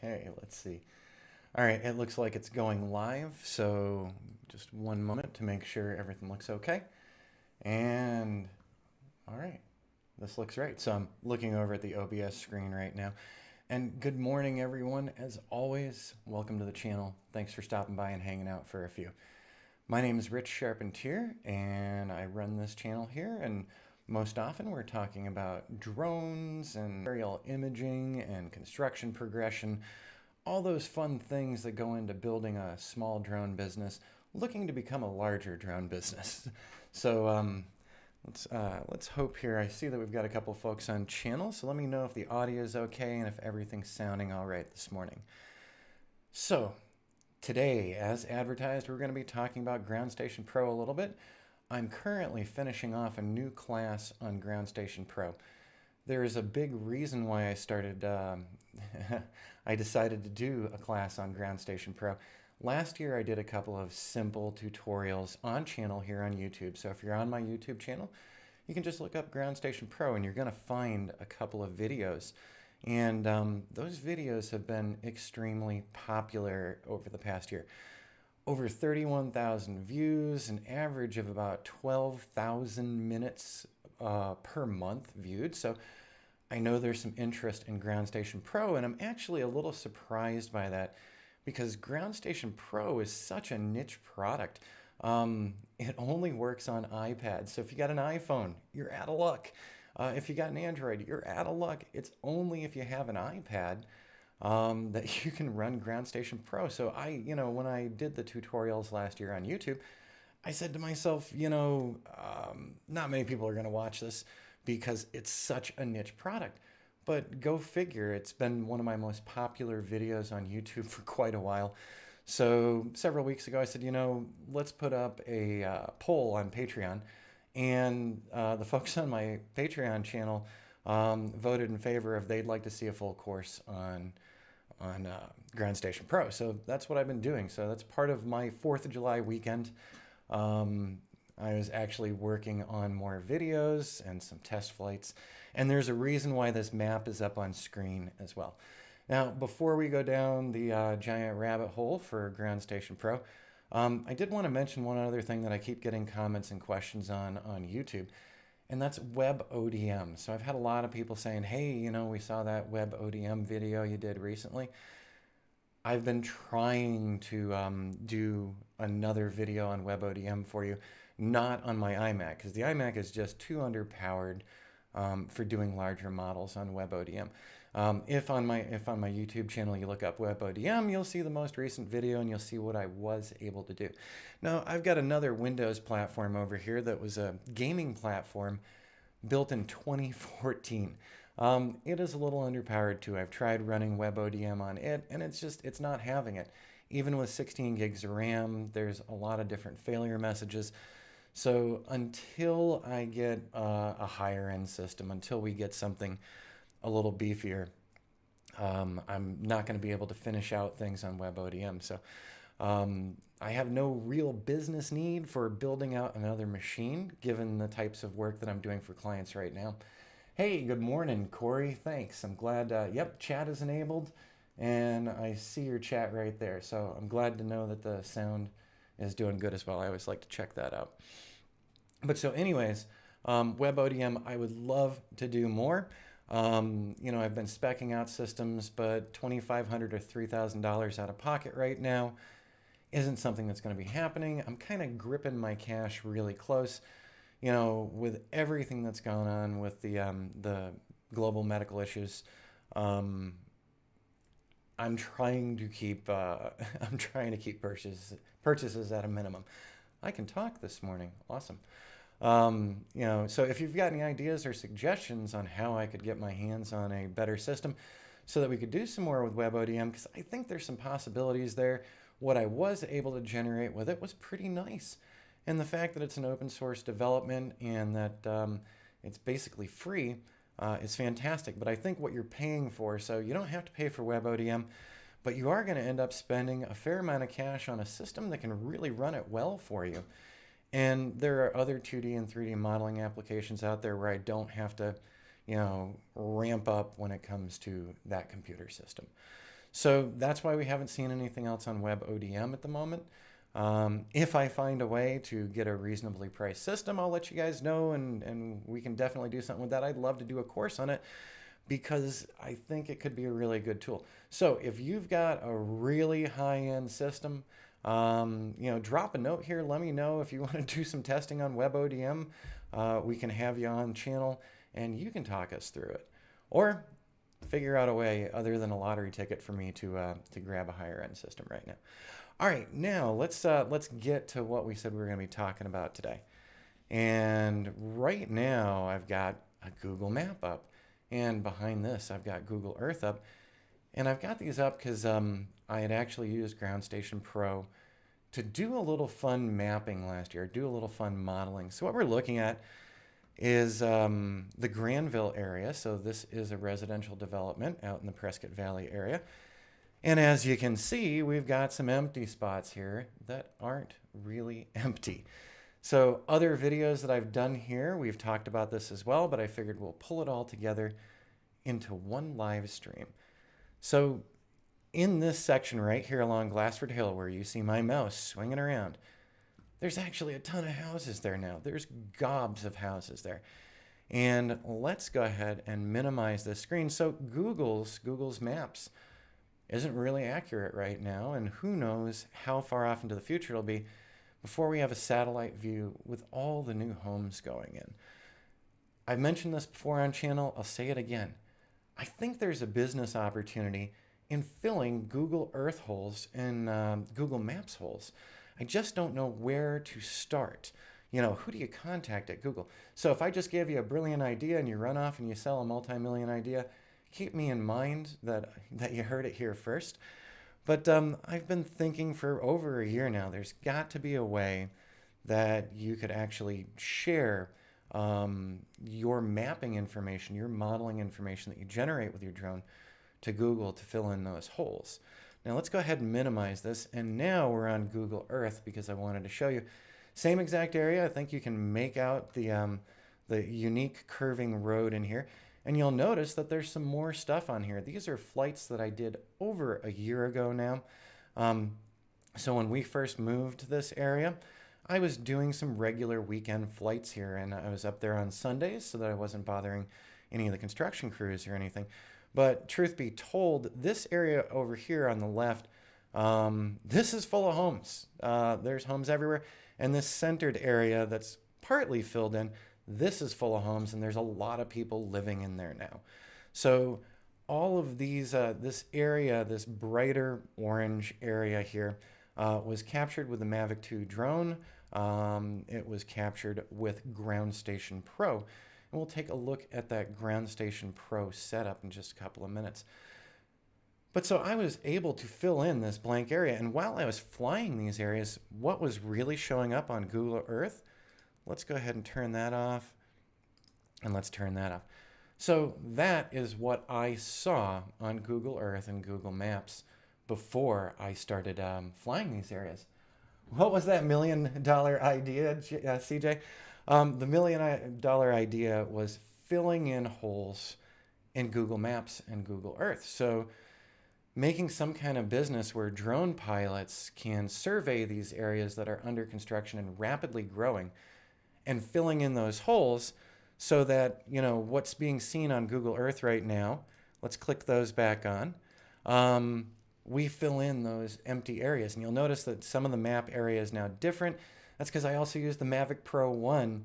Okay, let's see. All right, it looks like it's going live, so just one moment to make sure everything looks okay. And all right, this looks right. So I'm looking over at the OBS screen right now. And good morning, everyone. As always, welcome to the channel. Thanks for stopping by and hanging out for a few. My name is Rich Charpentier, and I run this channel here. And most often we're talking about drones and aerial imaging and construction progression, all those fun things that go into building a small drone business, looking to become a larger drone business. So let's hope here. I see that we've got a couple folks on channel, so let me know if the audio is okay and if everything's sounding all right this morning. So today, as advertised, we're going to be talking about Ground Station Pro a little bit. I'm currently finishing off a new class on Ground Station Pro. There is a big reason why I started, I decided to do a class on Ground Station Pro. Last year I did a couple of simple tutorials on channel here on YouTube. So if you're on my YouTube channel, you can just look up Ground Station Pro and you're going to find a couple of videos. And those videos have been extremely popular over the past year. Over 31,000 views, an average of about 12,000 minutes per month viewed. So I know there's some interest in Ground Station Pro, and I'm actually a little surprised by that because Ground Station Pro is such a niche product. It only works on iPads. So if you got an iPhone, you're out of luck. If you got an Android, you're out of luck. It's only if you have an iPad that you can run Ground Station Pro. So when I did the tutorials last year on YouTube, I said to myself, not many people are going to watch this because it's such a niche product. But go figure, it's been one of my most popular videos on YouTube for quite a while. So several weeks ago, I said, let's put up a poll on Patreon. And the folks on my Patreon channel voted in favor of they'd like to see a full course on Ground Station Pro. So that's what I've been doing. So that's part of my 4th of July weekend. I was actually working on more videos and some test flights. And there's a reason why this map is up on screen as well. Now, before we go down the giant rabbit hole for Ground Station Pro, I did want to mention one other thing that I keep getting comments and questions on YouTube, and that's WebODM. So I've had a lot of people saying, hey, we saw that WebODM video you did recently. I've been trying to do another video on WebODM for you, not on my iMac, because the iMac is just too underpowered for doing larger models on WebODM. If on my YouTube channel you look up WebODM, you'll see the most recent video and you'll see what I was able to do. Now, I've got another Windows platform over here that was a gaming platform built in 2014. It is a little underpowered too. I've tried running WebODM on it and it's not having it. Even with 16 gigs of RAM, there's a lot of different failure messages. So until I get a higher end system, until we get something a little beefier, I'm not going to be able to finish out things on WebODM. So I have no real business need for building out another machine, given the types of work that I'm doing for clients right now. Hey, good morning, Corey. Thanks. I'm glad. Yep, chat is enabled, and I see your chat right there. So I'm glad to know that the sound is doing good as well. I always like to check that out. But so anyways, WebODM, I would love to do more. I've been speccing out systems, but $2,500 or $3,000 out of pocket right now isn't something that's going to be happening. I'm kind of gripping my cash really close, with everything that's gone on with the global medical issues. I'm trying to keep purchases at a minimum. I can talk this morning. Awesome. So if you've got any ideas or suggestions on how I could get my hands on a better system so that we could do some more with WebODM, because I think there's some possibilities there. What I was able to generate with it was pretty nice. And the fact that it's an open source development and that it's basically free is fantastic. But I think what you're paying for, so you don't have to pay for WebODM, but you are going to end up spending a fair amount of cash on a system that can really run it well for you. And there are other 2D and 3D modeling applications out there where I don't have to, ramp up when it comes to that computer system. So that's why we haven't seen anything else on WebODM at the moment. If I find a way to get a reasonably priced system, I'll let you guys know, and we can definitely do something with that. I'd love to do a course on it because I think it could be a really good tool. So if you've got a really high-end system, drop a note here. Let me know if you want to do some testing on WebODM. We can have you on channel and you can talk us through it. Or figure out a way other than a lottery ticket for me to grab a higher end system right now. All right, now let's get to what we said we were going to be talking about today. And right now I've got a Google map up, and behind this I've got Google Earth up, and I've got these up because I had actually used Ground Station Pro to do a little fun mapping last year, do a little fun modeling. So what we're looking at is the Granville area. So this is a residential development out in the Prescott Valley area. And as you can see, we've got some empty spots here that aren't really empty. So other videos that I've done here, we've talked about this as well, but I figured we'll pull it all together into one live stream. So in this section right here along Glassford Hill, where you see my mouse swinging around, there's actually a ton of houses there now. There's gobs of houses there. And let's go ahead and minimize this screen. So Google's Maps isn't really accurate right now, and who knows how far off into the future it'll be before we have a satellite view with all the new homes going in. I've mentioned this before on channel. I'll say it again. I think there's a business opportunity in filling Google Earth holes and Google Maps holes. I just don't know where to start. Who do you contact at Google? So if I just gave you a brilliant idea and you run off and you sell a multi-million idea, keep me in mind that you heard it here first. But I've been thinking for over a year now, there's got to be a way that you could actually share your mapping information, your modeling information that you generate with your drone to Google to fill in those holes. Now let's go ahead and minimize this. And now we're on Google Earth because I wanted to show you. Same exact area. I think you can make out the unique curving road in here. And you'll notice that there's some more stuff on here. These are flights that I did over a year ago now. So when we first moved to this area, I was doing some regular weekend flights here, and I was up there on Sundays so that I wasn't bothering any of the construction crews or anything. But truth be told, this area over here on the left, this is full of homes. There's homes everywhere. And this centered area that's partly filled in, this is full of homes, and there's a lot of people living in there now. So all of these, this area, this brighter orange area here, was captured with the Mavic 2 drone. It was captured with Ground Station Pro. And we'll take a look at that Ground Station Pro setup in just a couple of minutes. But so I was able to fill in this blank area. And while I was flying these areas, what was really showing up on Google Earth, let's go ahead and turn that off, and let's turn that off. So that is what I saw on Google Earth and Google Maps before I started flying these areas. What was that $1 million idea, CJ? The $1 million idea was filling in holes in Google Maps and Google Earth. So making some kind of business where drone pilots can survey these areas that are under construction and rapidly growing, and filling in those holes so that, what's being seen on Google Earth right now, let's click those back on, we fill in those empty areas. And you'll notice that some of the map area is now different. That's because I also used the Mavic Pro 1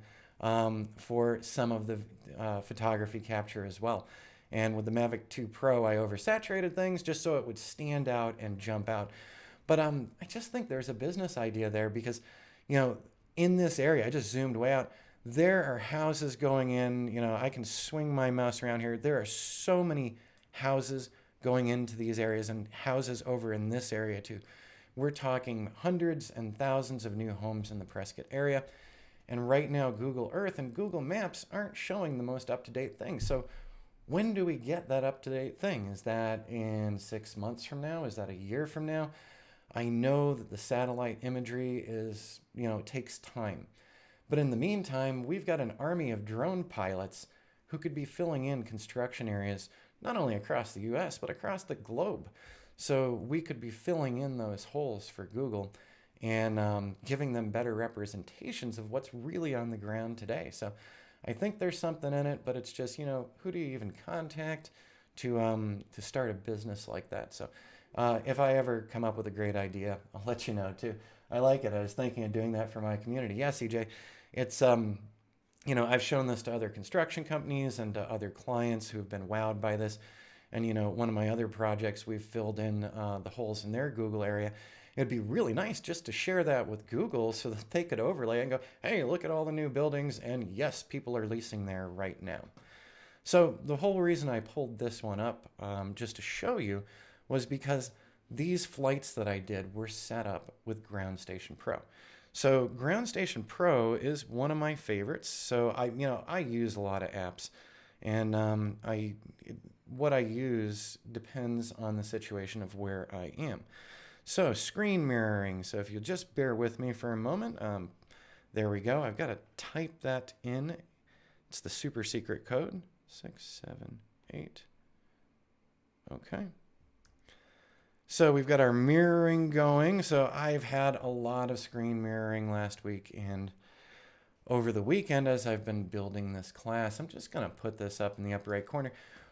for some of the photography capture as well. And with the Mavic 2 Pro, I oversaturated things just so it would stand out and jump out. But I just think there's a business idea there because, in this area, I just zoomed way out, there are houses going in. I can swing my mouse around here. There are so many houses going into these areas and houses over in this area too. We're talking hundreds and thousands of new homes in the Prescott area. And right now, Google Earth and Google Maps aren't showing the most up-to-date thing. So when do we get that up-to-date thing? Is that in 6 months from now? Is that a year from now? I know that the satellite imagery is, it takes time. But in the meantime, we've got an army of drone pilots who could be filling in construction areas, not only across the US, but across the globe. So we could be filling in those holes for Google and giving them better representations of what's really on the ground today. So I think there's something in it, but it's just, who do you even contact to start a business like that? So if I ever come up with a great idea, I'll let you know too. I like it. I was thinking of doing that for my community. Yeah, CJ, it's I've shown this to other construction companies and to other clients who've been wowed by this. And one of my other projects, we've filled in the holes in their Google area. It'd be really nice just to share that with Google so that they could overlay and go, hey, look at all the new buildings. And yes, people are leasing there right now. So the whole reason I pulled this one up just to show you was because these flights that I did were set up with Ground Station Pro. So Ground Station Pro is one of my favorites. So I use a lot of apps, and what I use depends on the situation of where I am. So screen mirroring. So if you'll just bear with me for a moment, there we go. I've got to type that in. It's the super secret code, 678. Okay. So we've got our mirroring going. So I've had a lot of screen mirroring last week and over the weekend as I've been building this class. I'm just going to put this up in the upper right corner.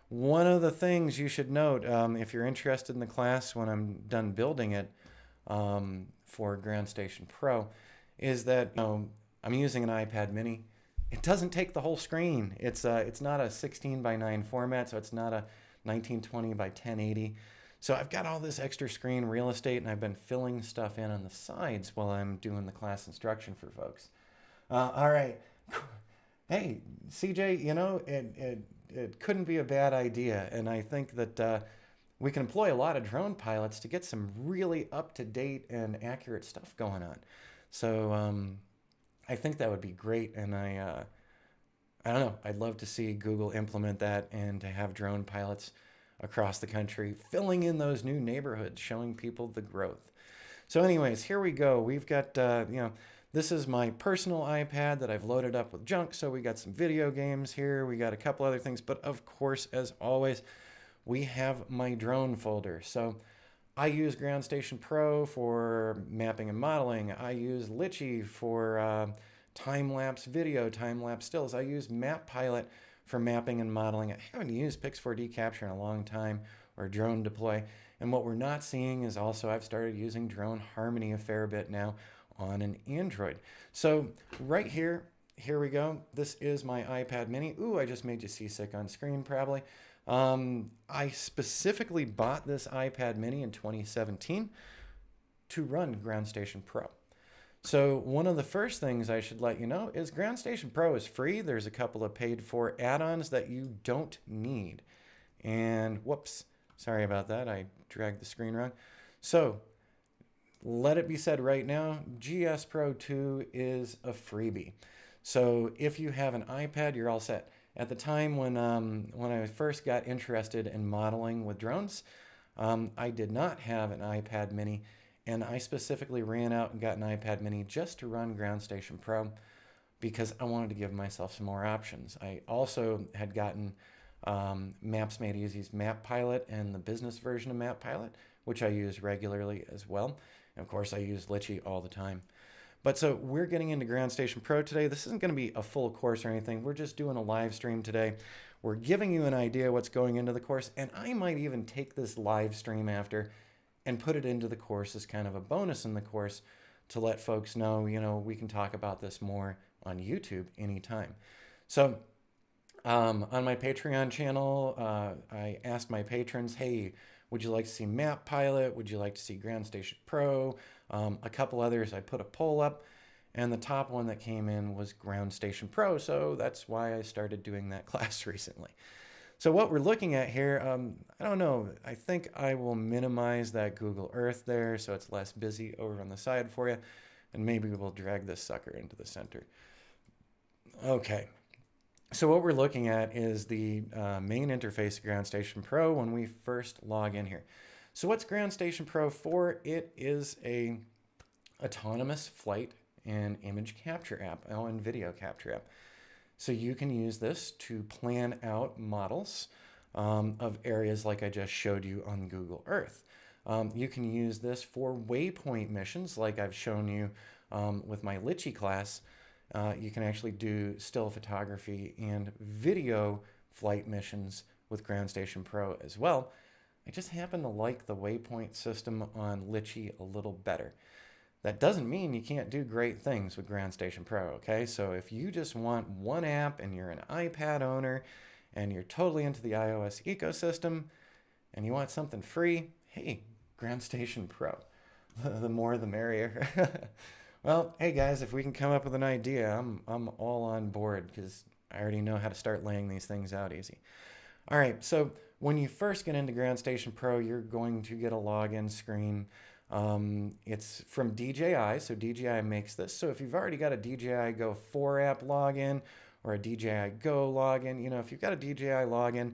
One of the things you should note, if you're interested in the class when I'm done building it for Ground Station Pro, is that I'm using an iPad mini. It doesn't take the whole screen. It's not a 16:9 format, so it's not a 1920 by 1080. So I've got all this extra screen real estate, and I've been filling stuff in on the sides while I'm doing the class instruction for folks. All right. Hey, CJ, it couldn't be a bad idea. And I think that we can employ a lot of drone pilots to get some really up-to-date and accurate stuff going on. So I think that would be great. And I don't know, I'd love to see Google implement that and to have drone pilots across the country filling in those new neighborhoods, showing people the growth. So anyways, here we go. We've got, this is my personal iPad that I've loaded up with junk. So we got some video games here. We got a couple other things. But of course, as always, we have my drone folder. So I use Ground Station Pro for mapping and modeling. I use Litchi for time-lapse video, time-lapse stills. I use Map Pilot for mapping and modeling. I haven't used Pix4D Capture in a long time, or Drone Deploy. And what we're not seeing is also I've started using Drone Harmony a fair bit now on an Android. So right here we go. This is my iPad mini. Ooh, I just made you seasick on screen probably. I specifically bought this iPad mini in 2017 to run Ground Station Pro. So one of the first things I should let you know is Ground Station Pro is free. There's a couple of paid for add-ons that you don't need. And whoops, sorry about that. I dragged the screen wrong. So let it be said right now, GS Pro 2 is a freebie. So if you have an iPad, you're all set. At the time when I first got interested in modeling with drones, I did not have an iPad mini, and I specifically ran out and got an iPad mini just to run Ground Station Pro because I wanted to give myself some more options. I also had gotten Maps Made Easy's Map Pilot and the business version of Map Pilot, which I use regularly as well. And of course, I use Litchi all the time. But so we're getting into Ground Station Pro today. This isn't going to be a full course or anything. We're just doing a live stream today. We're giving you an idea what's going into the course, and I might even take this live stream after and put it into the course as kind of a bonus in the course to let folks know, we can talk about this more on YouTube anytime. So on my Patreon channel, I asked my patrons, hey, would you like to see Map Pilot? Would you like to see Ground Station Pro? A couple others, I put a poll up, and the top one that came in was Ground Station Pro, so that's why I started doing that class recently. So what we're looking at here, I don't know, I think I will minimize that Google Earth there so it's less busy over on the side for you, and maybe we'll drag this sucker into the center. Okay. So what we're looking at is the main interface of Ground Station Pro when we first log in here. So what's Ground Station Pro for? It is a autonomous flight and image capture app, and video capture app. So you can use this to plan out models of areas like I just showed you on Google Earth. You can use this for waypoint missions like I've shown you with my Litchi class. You can actually do still photography and video flight missions with Ground Station Pro as well. I just happen to like the waypoint system on Litchi a little better. That doesn't mean you can't do great things with Ground Station Pro, okay? So if you just want one app and you're an iPad owner and you're totally into the iOS ecosystem and you want something free, hey, Ground Station Pro. The more the merrier. Well, hey guys, if we can come up with an idea, I'm all on board because I already know how to start laying these things out easy. All right, so when you first get into Ground Station Pro, you're going to get a login screen. It's from DJI, so DJI makes this. So if you've already got a DJI Go 4 app login or a DJI Go login, if you've got a DJI login,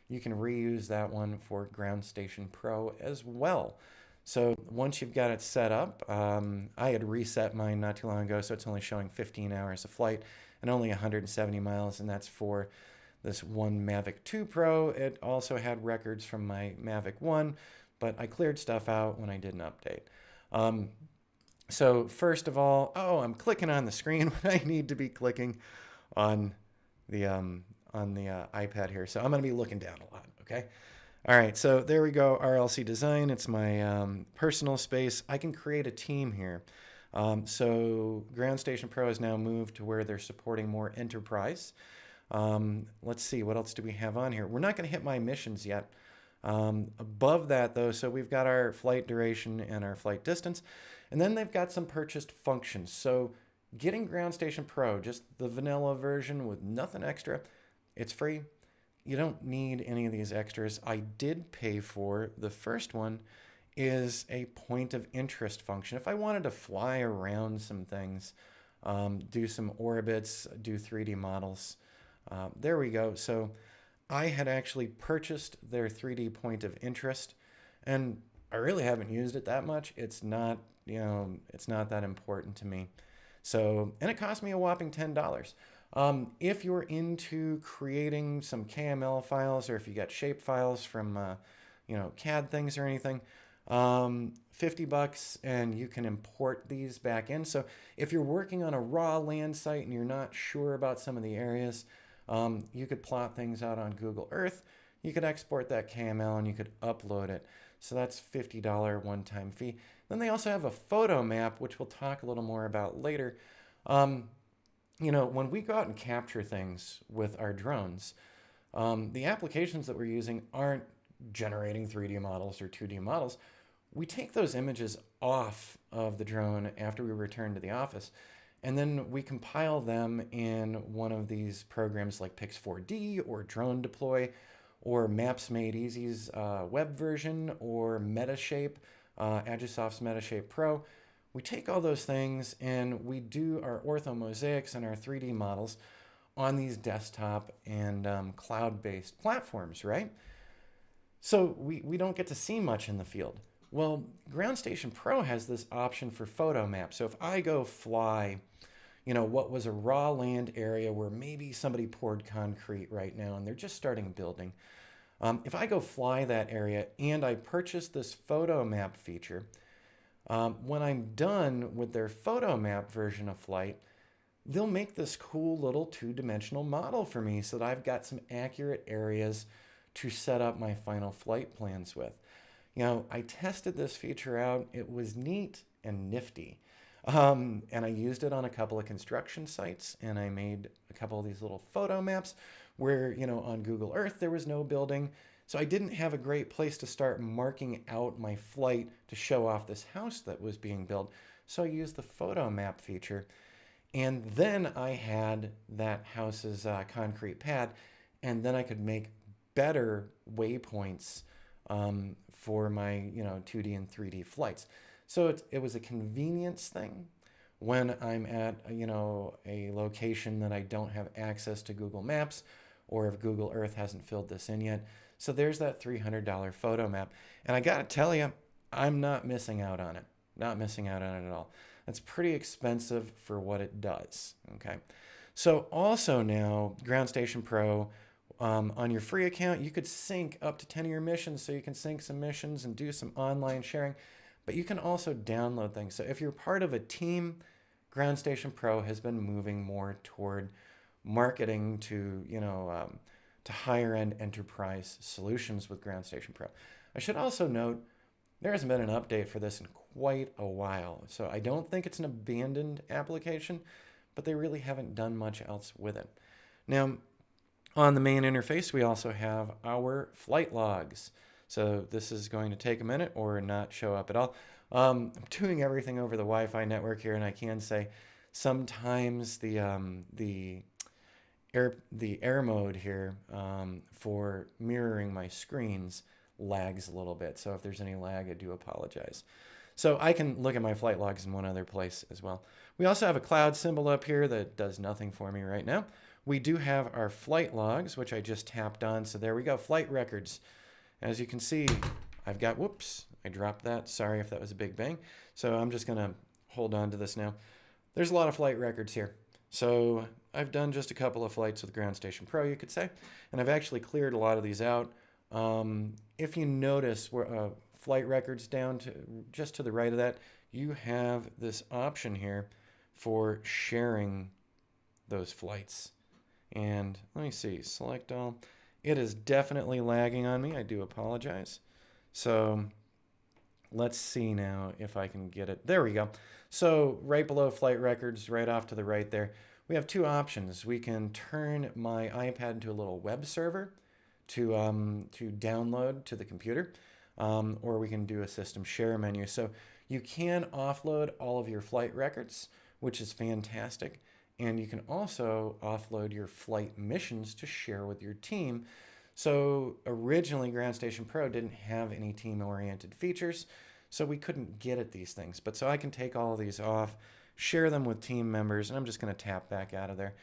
you can reuse that one for Ground Station Pro as well. So once you've got it set up, I had reset mine not too long ago, so it's only showing 15 hours of flight and only 170 miles, and that's for this one Mavic 2 Pro. It also had records from my Mavic 1, but I cleared stuff out when I did an update. So first of all, I'm clicking on the screen when I need to be clicking on the iPad here. So I'm going to be looking down a lot, okay? All right, so there we go, RLC Design. It's my personal space. I can create a team here. So Ground Station Pro has now moved to where they're supporting more enterprise. Let's see, what else do we have on here? We're not going to hit my missions yet. Above that, though, so we've got our flight duration and our flight distance, and then they've got some purchased functions. So getting Ground Station Pro, just the vanilla version with nothing extra, it's free. You don't need any of these extras. I did pay for the first one is a point of interest function. If I wanted to fly around some things, do some orbits, do 3D models, there we go. So I had actually purchased their 3D point of interest, and I really haven't used it that much. It's not, it's not that important to me. So, and it cost me a whopping $10. If you're into creating some KML files, or if you got shape files from, CAD things or anything, $50 and you can import these back in. So if you're working on a raw land site and you're not sure about some of the areas, you could plot things out on Google Earth. You could export that KML and you could upload it. So that's $50 one-time fee. Then they also have a photo map, which we'll talk a little more about later. When we go out and capture things with our drones, the applications that we're using aren't generating 3D models or 2D models. We take those images off of the drone after we return to the office, and then we compile them in one of these programs like Pix4D or Drone Deploy or Maps Made Easy's web version or Metashape, Agisoft's Metashape Pro. We take all those things and we do our orthomosaics and our 3D models on these desktop and cloud-based platforms, right? So we don't get to see much in the field. Well, Ground Station Pro has this option for photo map. So if I go fly, what was a raw land area where maybe somebody poured concrete right now and they're just starting building. If I go fly that area and I purchase this photo map feature, when I'm done with their photo map version of flight, they'll make this cool little two-dimensional model for me so that I've got some accurate areas to set up my final flight plans with. I tested this feature out. It was neat and nifty. And I used it on a couple of construction sites, and I made a couple of these little photo maps where, on Google Earth, there was no building. So I didn't have a great place to start marking out my flight to show off this house that was being built. So I used the photo map feature. And then I had that house's concrete pad, and then I could make better waypoints for my 2D and 3D flights. So it was a convenience thing when I'm at a location that I don't have access to Google Maps, or if Google Earth hasn't filled this in yet. So there's that $300 photo map. And I gotta tell you, I'm not missing out on it. Not missing out on it at all. That's pretty expensive for what it does, okay? So also now, Ground Station Pro On your free account, you could sync up to 10 of your missions, so you can sync some missions and do some online sharing, but you can also download things. So if you're part of a team, Ground Station Pro has been moving more toward marketing to, to higher end enterprise solutions with Ground Station Pro. I should also note there hasn't been an update for this in quite a while. So I don't think it's an abandoned application, but they really haven't done much else with it. Now, on the main interface, we also have our flight logs. So this is going to take a minute or not show up at all. I'm doing everything over the Wi-Fi network here, and I can say sometimes the air mode here for mirroring my screens lags a little bit. So if there's any lag, I do apologize. So I can look at my flight logs in one other place as well. We also have a cloud symbol up here that does nothing for me right now. We do have our flight logs, which I just tapped on. So there we go, flight records. As you can see, I've got, whoops, I dropped that. Sorry if that was a big bang. So I'm just gonna hold on to this now. There's a lot of flight records here. So I've done just a couple of flights with Ground Station Pro, you could say, and I've actually cleared a lot of these out. If you notice where flight records down to just to the right of that, you have this option here for sharing those flights. And let me see, select all. It is definitely lagging on me. I do apologize. So let's see now if I can get it. There we go. So right below flight records, right off to the right there, we have two options. We can turn my iPad into a little web server to download to the computer, or we can do a system share menu. So you can offload all of your flight records, which is fantastic. And you can also offload your flight missions to share with your team. So originally Ground Station Pro didn't have any team-oriented features, so we couldn't get at these things. But so I can take all of these off, share them with team members, and I'm just going to tap back out of there.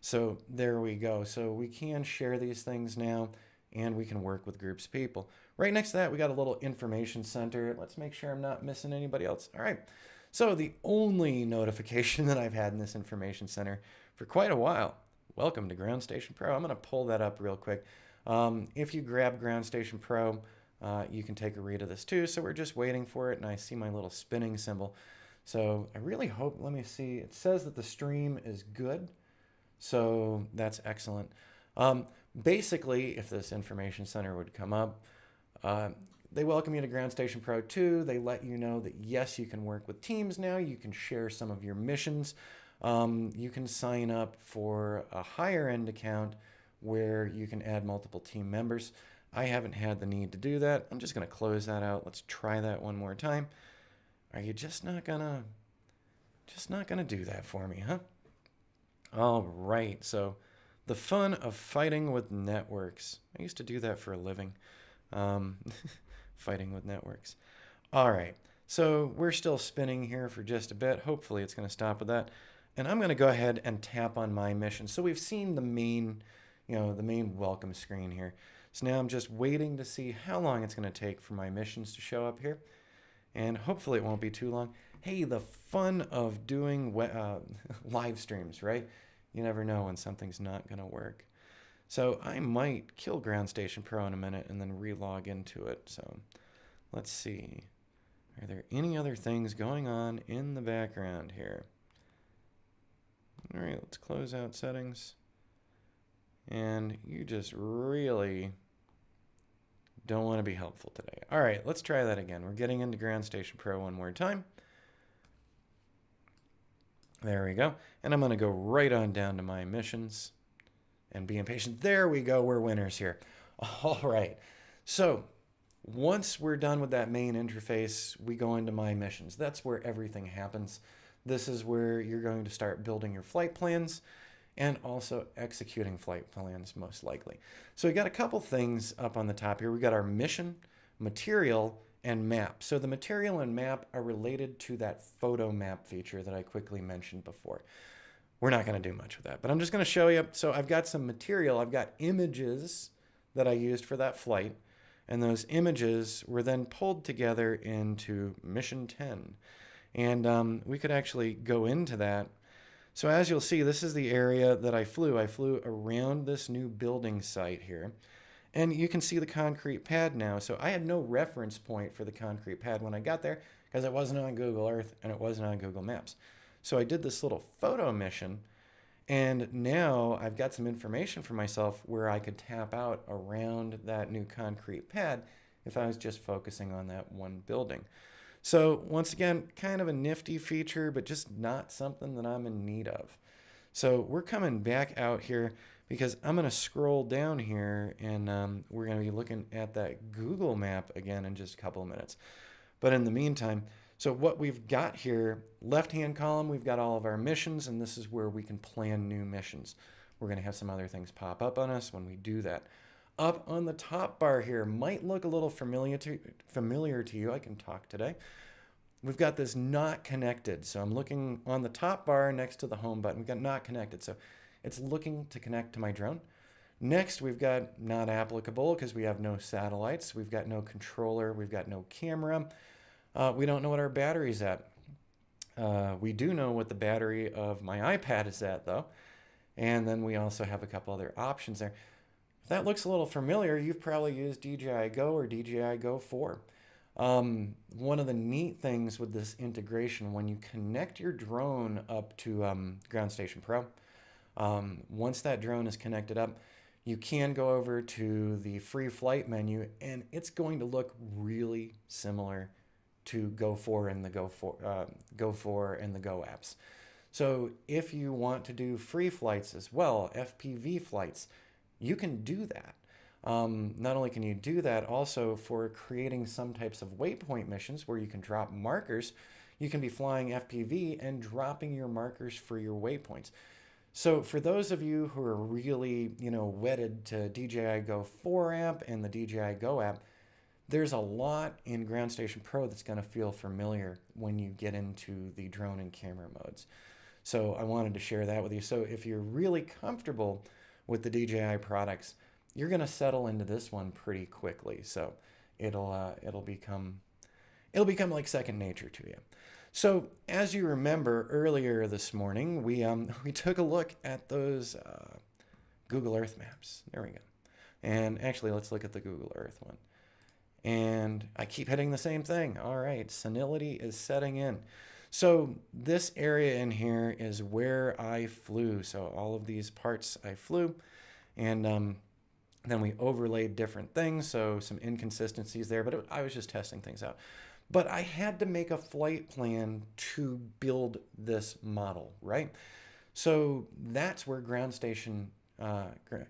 So there we go. So we can share these things now, and we can work with groups of people. Right next to that, we got a little information center. Let's make sure I'm not missing anybody else. All right. So the only notification that I've had in this information center for quite a while, welcome to Ground Station Pro. I'm going to pull that up real quick. If you grab Ground Station Pro, you can take a read of this too. So we're just waiting for it, and I see my little spinning symbol. So I really hope, let me see, it says that the stream is good. So that's excellent. Basically, if this information center would come up, they welcome you to Ground Station Pro 2. They let you know that, yes, you can work with teams now. You can share some of your missions. You can sign up for a higher end account where you can add multiple team members. I haven't had the need to do that. I'm just going to close that out. Let's try that one more time. Are you just not gonna do that for me, huh? All right. So the fun of fighting with networks. I used to do that for a living. Fighting with networks. All right, so we're still spinning here for just a bit. Hopefully it's going to stop with that. And I'm going to go ahead and tap on my mission. So we've seen the main, the main welcome screen here. So now I'm just waiting to see how long it's going to take for my missions to show up here. And hopefully it won't be too long. Hey, the fun of doing live streams, right? You never know when something's not going to work. So I might kill Ground Station Pro in a minute and then re-log into it. So let's see. Are there any other things going on in the background here? All right, let's close out settings. And you just really don't want to be helpful today. All right, let's try that again. We're getting into Ground Station Pro one more time. There we go. And I'm going to go right on down to my missions. And be impatient. There we go. We're winners here. All right. So once we're done with that main interface, we go into My Missions. That's where everything happens. This is where you're going to start building your flight plans and also executing flight plans, most likely. So we got a couple things up on the top here. We got our mission, material, and map. So the material and map are related to that photo map feature that I quickly mentioned before. We're not going to do much with that, but I'm just going to show you. So I've got some material. I've got images that I used for that flight, and those images were then pulled together into Mission 10. And we could actually go into that. So as you'll see, this is the area that I flew. I flew around this new building site here. And you can see the concrete pad now. So I had no reference point for the concrete pad when I got there because it wasn't on Google Earth and it wasn't on Google Maps. So I did this little photo mission, and now I've got some information for myself where I could tap out around that new concrete pad if I was just focusing on that one building. So once again, kind of a nifty feature, but just not something that I'm in need of. So we're coming back out here because I'm going to scroll down here, and we're going to be looking at that Google map again in just a couple of minutes. But in the meantime, so what we've got here, left-hand column, we've got all of our missions, and this is where we can plan new missions. We're going to have some other things pop up on us when we do that. Up on the top bar here, might look a little familiar to you. I can talk today. We've got this not connected. So I'm looking on the top bar next to the home button. We've got not connected. So it's looking to connect to my drone. Next, we've got not applicable because we have no satellites. We've got no controller. We've got no camera. We don't know what our battery's at. We do know what the battery of my iPad is at, though. And then we also have a couple other options there. If that looks a little familiar, you've probably used DJI Go or DJI Go 4. One of the neat things with this integration, when you connect your drone up to Ground Station Pro, once that drone is connected up, you can go over to the free flight menu, and it's going to look really similar to Go 4 and the Go 4 and the Go apps. So if you want to do free flights as well, FPV flights, you can do that. Not only can you do that, also for creating some types of waypoint missions where you can drop markers, you can be flying FPV and dropping your markers for your waypoints. So for those of you who are really, wedded to DJI Go 4 app and the DJI Go app, there's a lot in Ground Station Pro that's going to feel familiar when you get into the drone and camera modes. So I wanted to share that with you. So if you're really comfortable with the DJI products, you're going to settle into this one pretty quickly. So it'll become like second nature to you. So as you remember earlier this morning, we took a look at those Google Earth maps. There we go. And actually, let's look at the Google Earth one. And I keep hitting the same thing. All right, senility is setting in. So this area in here is where I flew. So all of these parts I flew, and then we overlaid different things. So some inconsistencies there, but I was just testing things out. But I had to make a flight plan to build this model, right? So that's where Ground Station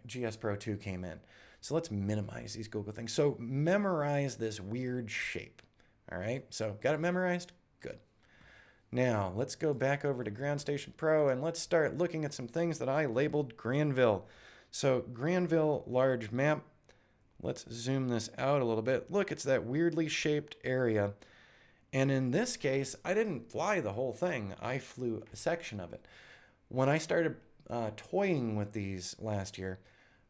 GS Pro 2 came in. So let's minimize these Google things. So memorize this weird shape. All right, so got it memorized? Good. Now let's go back over to Ground Station Pro and let's start looking at some things that I labeled Granville. So Granville large map. Let's zoom this out a little bit. Look, it's that weirdly shaped area. And in this case, I didn't fly the whole thing. I flew a section of it. When I started toying with these last year,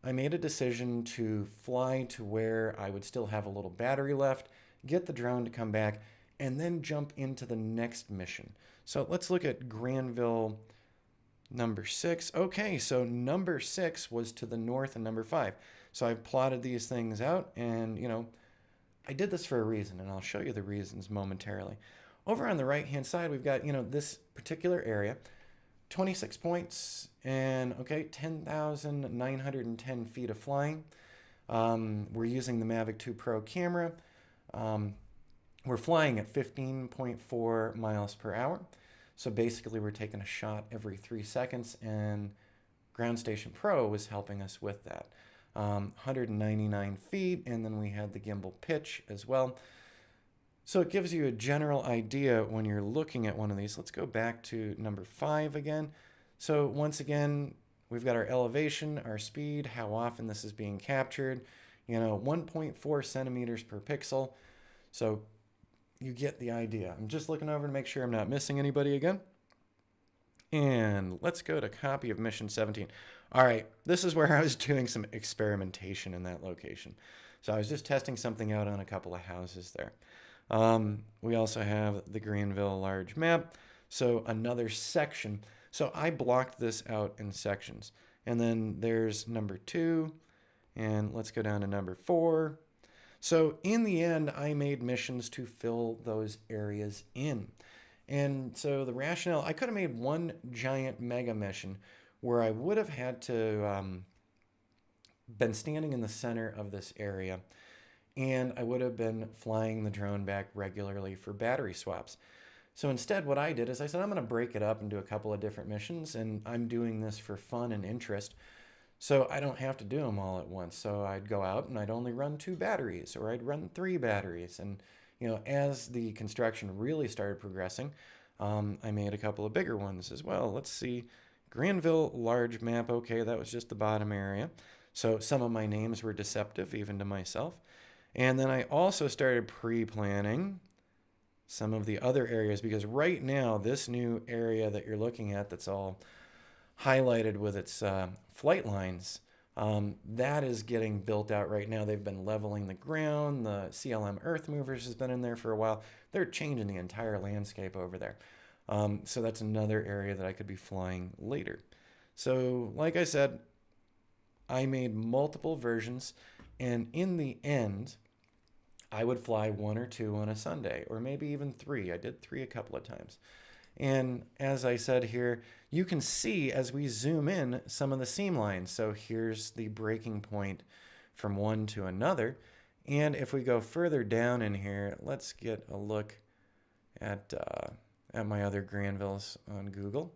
I made a decision to fly to where I would still have a little battery left, get the drone to come back, and then jump into the next mission. So let's look at Granville number 6. Okay, so number 6 was to the north and number 5. So I plotted these things out, and I did this for a reason, and I'll show you the reasons momentarily. Over on the right-hand side, we've got, this particular area, 26 points, and 10,910 feet of flying. We're using the Mavic 2 Pro camera. We're flying at 15.4 miles per hour. So basically we're taking a shot every 3 seconds, and Ground Station Pro was helping us with that. 199 feet, and then we had the gimbal pitch as well. So it gives you a general idea when you're looking at one of these. Let's go back to number 5 again. So once again, we've got our elevation, our speed, how often this is being captured, 1.4 centimeters per pixel. So you get the idea. I'm just looking over to make sure I'm not missing anybody again. And let's go to copy of mission 17. All right, this is where I was doing some experimentation in that location. So I was just testing something out on a couple of houses there. We also have the Granville large map. So another section. So I blocked this out in sections. And then there's number 2, and let's go down to number 4. So in the end, I made missions to fill those areas in. And so the rationale, I could have made one giant mega mission where I would have had to been standing in the center of this area, and I would have been flying the drone back regularly for battery swaps. So instead, what I did is I said, I'm going to break it up and do a couple of different missions, and I'm doing this for fun and interest, so I don't have to do them all at once. So I'd go out and I'd only run 2 batteries, or I'd run 3 batteries. And, as the construction really started progressing, I made a couple of bigger ones as well. Let's see. Granville large map. Okay, that was just the bottom area. So some of my names were deceptive, even to myself. And then I also started pre-planning some of the other areas, because right now, this new area that you're looking at that's all highlighted with its flight lines, that is getting built out right now. They've been leveling the ground. The CLM Earth Movers has been in there for a while. They're changing the entire landscape over there. So that's another area that I could be flying later. So like I said, I made multiple versions, and in the end, I would fly 1 or 2 on a Sunday, or maybe even 3. I did 3 a couple of times. And as I said here, you can see as we zoom in some of the seam lines. So here's the breaking point from one to another. And if we go further down in here, let's get a look at my other Granvilles on Google.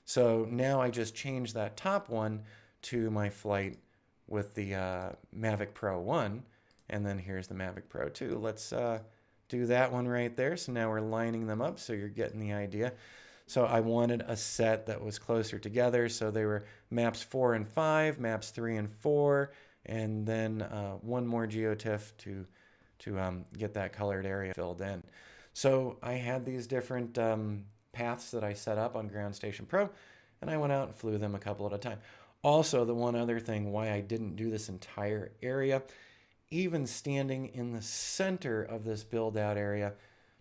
So now I just changed that top one to my flight with the Mavic Pro 1, and then here's the Mavic Pro 2. Let's do that one right there. So now we're lining them up, so you're getting the idea. So I wanted a set that was closer together, so they were maps 4 and 5, maps 3 and 4, and then one more geotiff to get that colored area filled in. So I had these different paths that I set up on Ground Station Pro, and I went out and flew them a couple at a time. Also, the one other thing why I didn't do this entire area, even standing in the center of this build out area,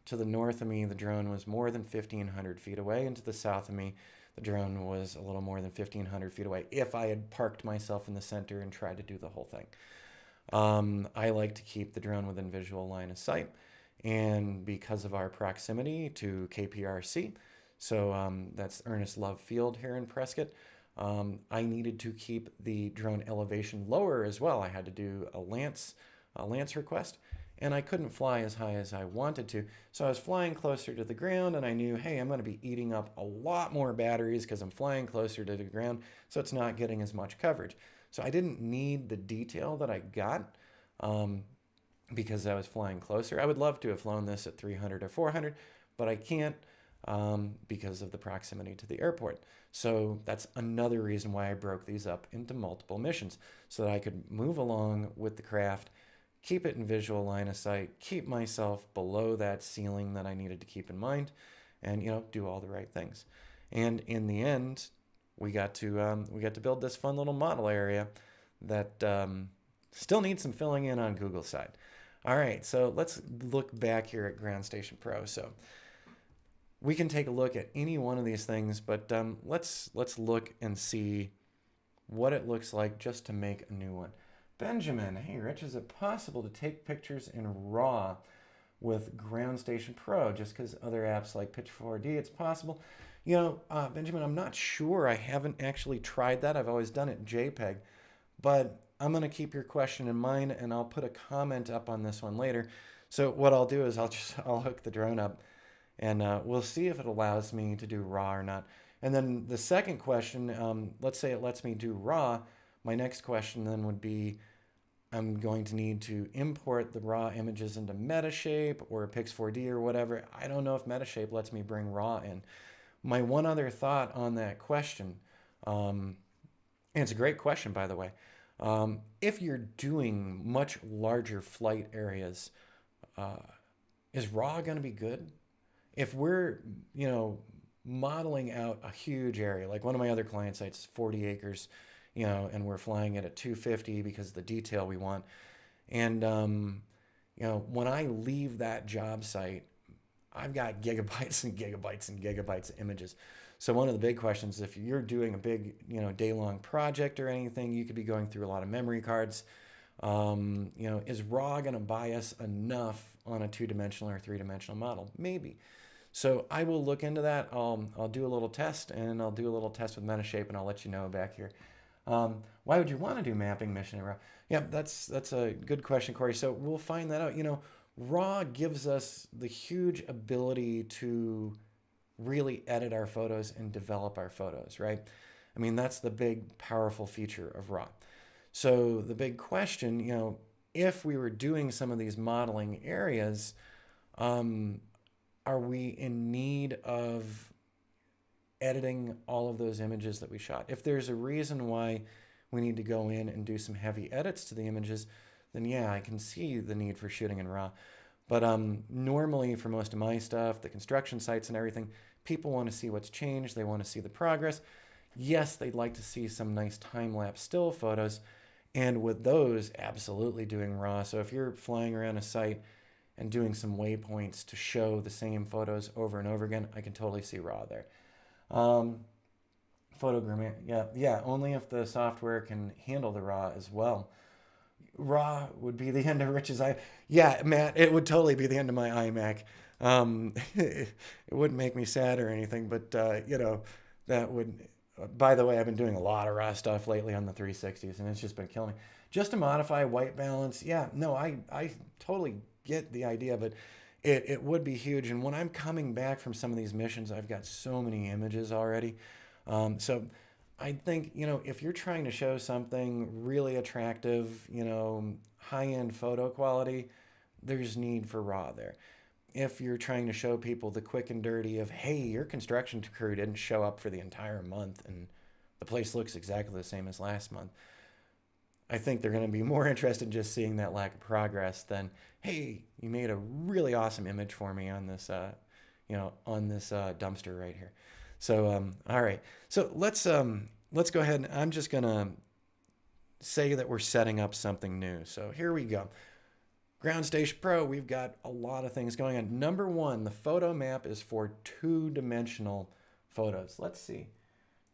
to the north of me, the drone was more than 1,500 feet away, and to the south of me, the drone was a little more than 1,500 feet away if I had parked myself in the center and tried to do the whole thing. I like to keep the drone within visual line of sight, and because of our proximity to KPRC, so that's Ernest Love Field here in Prescott, I needed to keep the drone elevation lower as well. I had to do a lance request, and I couldn't fly as high as I wanted to. So I was flying closer to the ground, and I knew, hey, I'm going to be eating up a lot more batteries because I'm flying closer to the ground, so it's not getting as much coverage. So I didn't need the detail that I got because I was flying closer. I would love to have flown this at 300 or 400, but I can't because of the proximity to the airport. So that's another reason why I broke these up into multiple missions, so that I could move along with the craft, keep it in visual line of sight, keep myself below that ceiling that I needed to keep in mind, and do all the right things. And in the end, we got to build this fun little model area that still needs some filling in on Google's side. All right, so let's look back here at Ground Station Pro. So we can take a look at any one of these things, but let's look and see what it looks like just to make a new one. Benjamin, hey Rich, is it possible to take pictures in RAW with Ground Station Pro? Just because other apps like Picture4D, it's possible. Benjamin, I'm not sure. I haven't actually tried that. I've always done it JPEG, but I'm going to keep your question in mind, and I'll put a comment up on this one later. So what I'll do is I'll hook the drone up, and we'll see if it allows me to do RAW or not. And then the second question, let's say it lets me do RAW. My next question then would be, I'm going to need to import the RAW images into Metashape or Pix4D or whatever. I don't know if Metashape lets me bring RAW in. My one other thought on that question, and it's a great question, by the way, if you're doing much larger flight areas, is RAW going to be good? If we're, modeling out a huge area, like one of my other client sites is 40 acres, and we're flying it at 250 because of the detail we want. And, when I leave that job site, I've got gigabytes and gigabytes and gigabytes of images. So one of the big questions, if you're doing a big, day-long project or anything, you could be going through a lot of memory cards. Is RAW going to bias enough on a two-dimensional or three-dimensional model? Maybe. So I will look into that. I'll do a little test, and I'll do a little test with Metashape, and I'll let you know back here. Why would you want to do mapping mission in RAW? Yeah, that's a good question, Corey. So we'll find that out. RAW gives us the huge ability to really edit our photos and develop our photos, right? I mean, that's the big, powerful feature of RAW. So the big question, if we were doing some of these modeling areas, are we in need of editing all of those images that we shot? If there's a reason why we need to go in and do some heavy edits to the images, then yeah, I can see the need for shooting in RAW. But normally for most of my stuff, the construction sites and everything, people want to see what's changed. They want to see the progress. Yes, they'd like to see some nice time-lapse still photos. And with those, absolutely doing RAW. So if you're flying around a site and doing some waypoints to show the same photos over and over again, I can totally see RAW there. Photogram, yeah, only if the software can handle the RAW as well. RAW would be the end of Rich's Yeah, Matt, it would totally be the end of my iMac. It wouldn't make me sad or anything, but that would. By the way, I've been doing a lot of RAW stuff lately on the 360s, and it's just been killing me. Just to modify white balance, yeah, no, I totally get the idea, but it would be huge. And when I'm coming back from some of these missions, I've got so many images already. So I think, if you're trying to show something really attractive, high-end photo quality, there's need for RAW there. If you're trying to show people the quick and dirty of, hey, your construction crew didn't show up for the entire month and the place looks exactly the same as last month, I think they're going to be more interested in just seeing that lack of progress than, hey, you made a really awesome image for me on this, dumpster right here. So, all right. So let's go ahead. I'm just going to say that we're setting up something new. So here we go. Ground Station Pro, we've got a lot of things going on. Number one, the photo map is for two-dimensional photos. Let's see.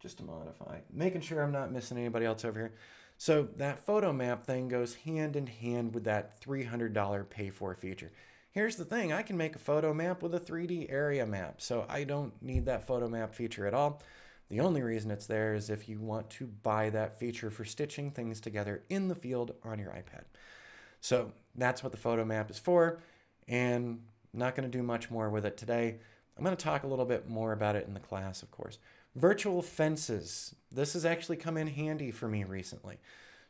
Just to modify. Making sure I'm not missing anybody else over here. So that photo map thing goes hand in hand with that $300 pay-for feature. Here's the thing. I can make a photo map with a 3D area map, so I don't need that photo map feature at all. The only reason it's there is if you want to buy that feature for stitching things together in the field on your iPad. So that's what the photo map is for, and I'm not going to do much more with it today. I'm going to talk a little bit more about it in the class, of course. Virtual fences. This has actually come in handy for me recently.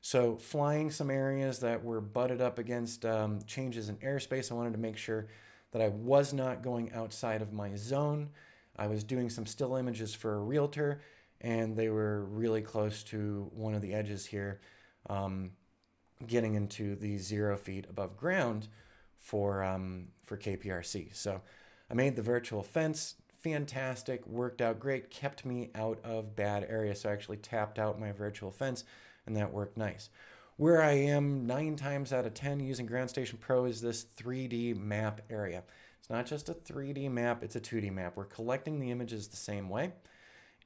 So flying some areas that were butted up against changes in airspace, I wanted to make sure that I was not going outside of my zone. I was doing some still images for a realtor, and they were really close to one of the edges here, getting into the 0 feet above ground for KPRC. So I made the virtual fence. Fantastic, worked out great, kept me out of bad areas. So I actually tapped out my virtual fence, and that worked nice. Where I am 9 times out of 10 using Ground Station Pro is this 3D map area. It's not just a 3D map, it's a 2D map. We're collecting the images the same way,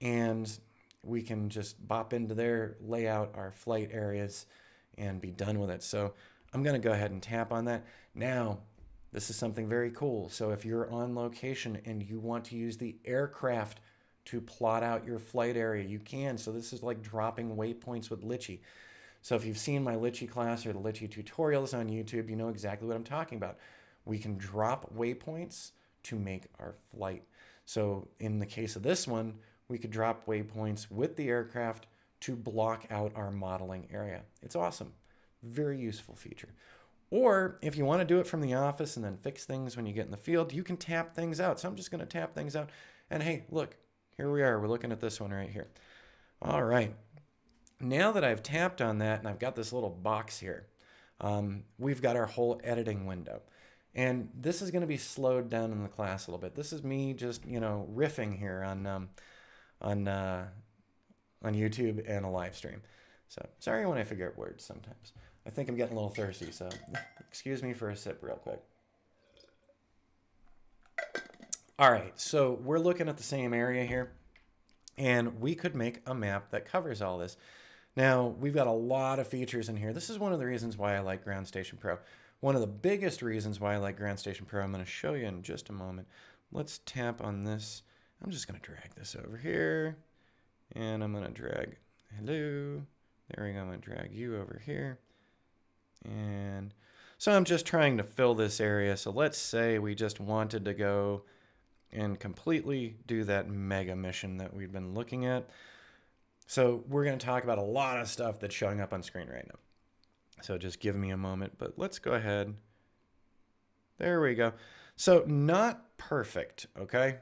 and we can just bop into there, lay out our flight areas, and be done with it. So I'm going to go ahead and tap on that. Now, this is something very cool. So if you're on location and you want to use the aircraft to plot out your flight area, you can. So this is like dropping waypoints with Litchi. So if you've seen my Litchi class or the Litchi tutorials on YouTube, you know exactly what I'm talking about. We can drop waypoints to make our flight. So in the case of this one, we could drop waypoints with the aircraft to block out our modeling area. It's awesome. Very useful feature. Or if you want to do it from the office and then fix things when you get in the field, you can tap things out. So I'm just going to tap things out. And hey, look, here we are. We're looking at this one right here. All right. Now that I've tapped on that and I've got this little box here, we've got our whole editing window. And this is going to be slowed down in the class a little bit. This is me just, riffing here on YouTube and a live stream. So sorry when I forget words sometimes. I think I'm getting a little thirsty, so excuse me for a sip real quick. All right, so we're looking at the same area here. and we could make a map that covers all this. Now, we've got a lot of features in here. This is one of the reasons why I like Ground Station Pro. One of the biggest reasons why I like Ground Station Pro, I'm going to show you in just a moment. Let's tap on this. I'm just going to drag this over here, and I'm going to drag, hello, there we go, I'm going to drag you over here. And so I'm just trying to fill this area. So let's say we just wanted to go and completely do that mega mission that we've been looking at. So we're going to talk about a lot of stuff that's showing up on screen right now. So just give me a moment, but let's go ahead. There we go. So not perfect, okay?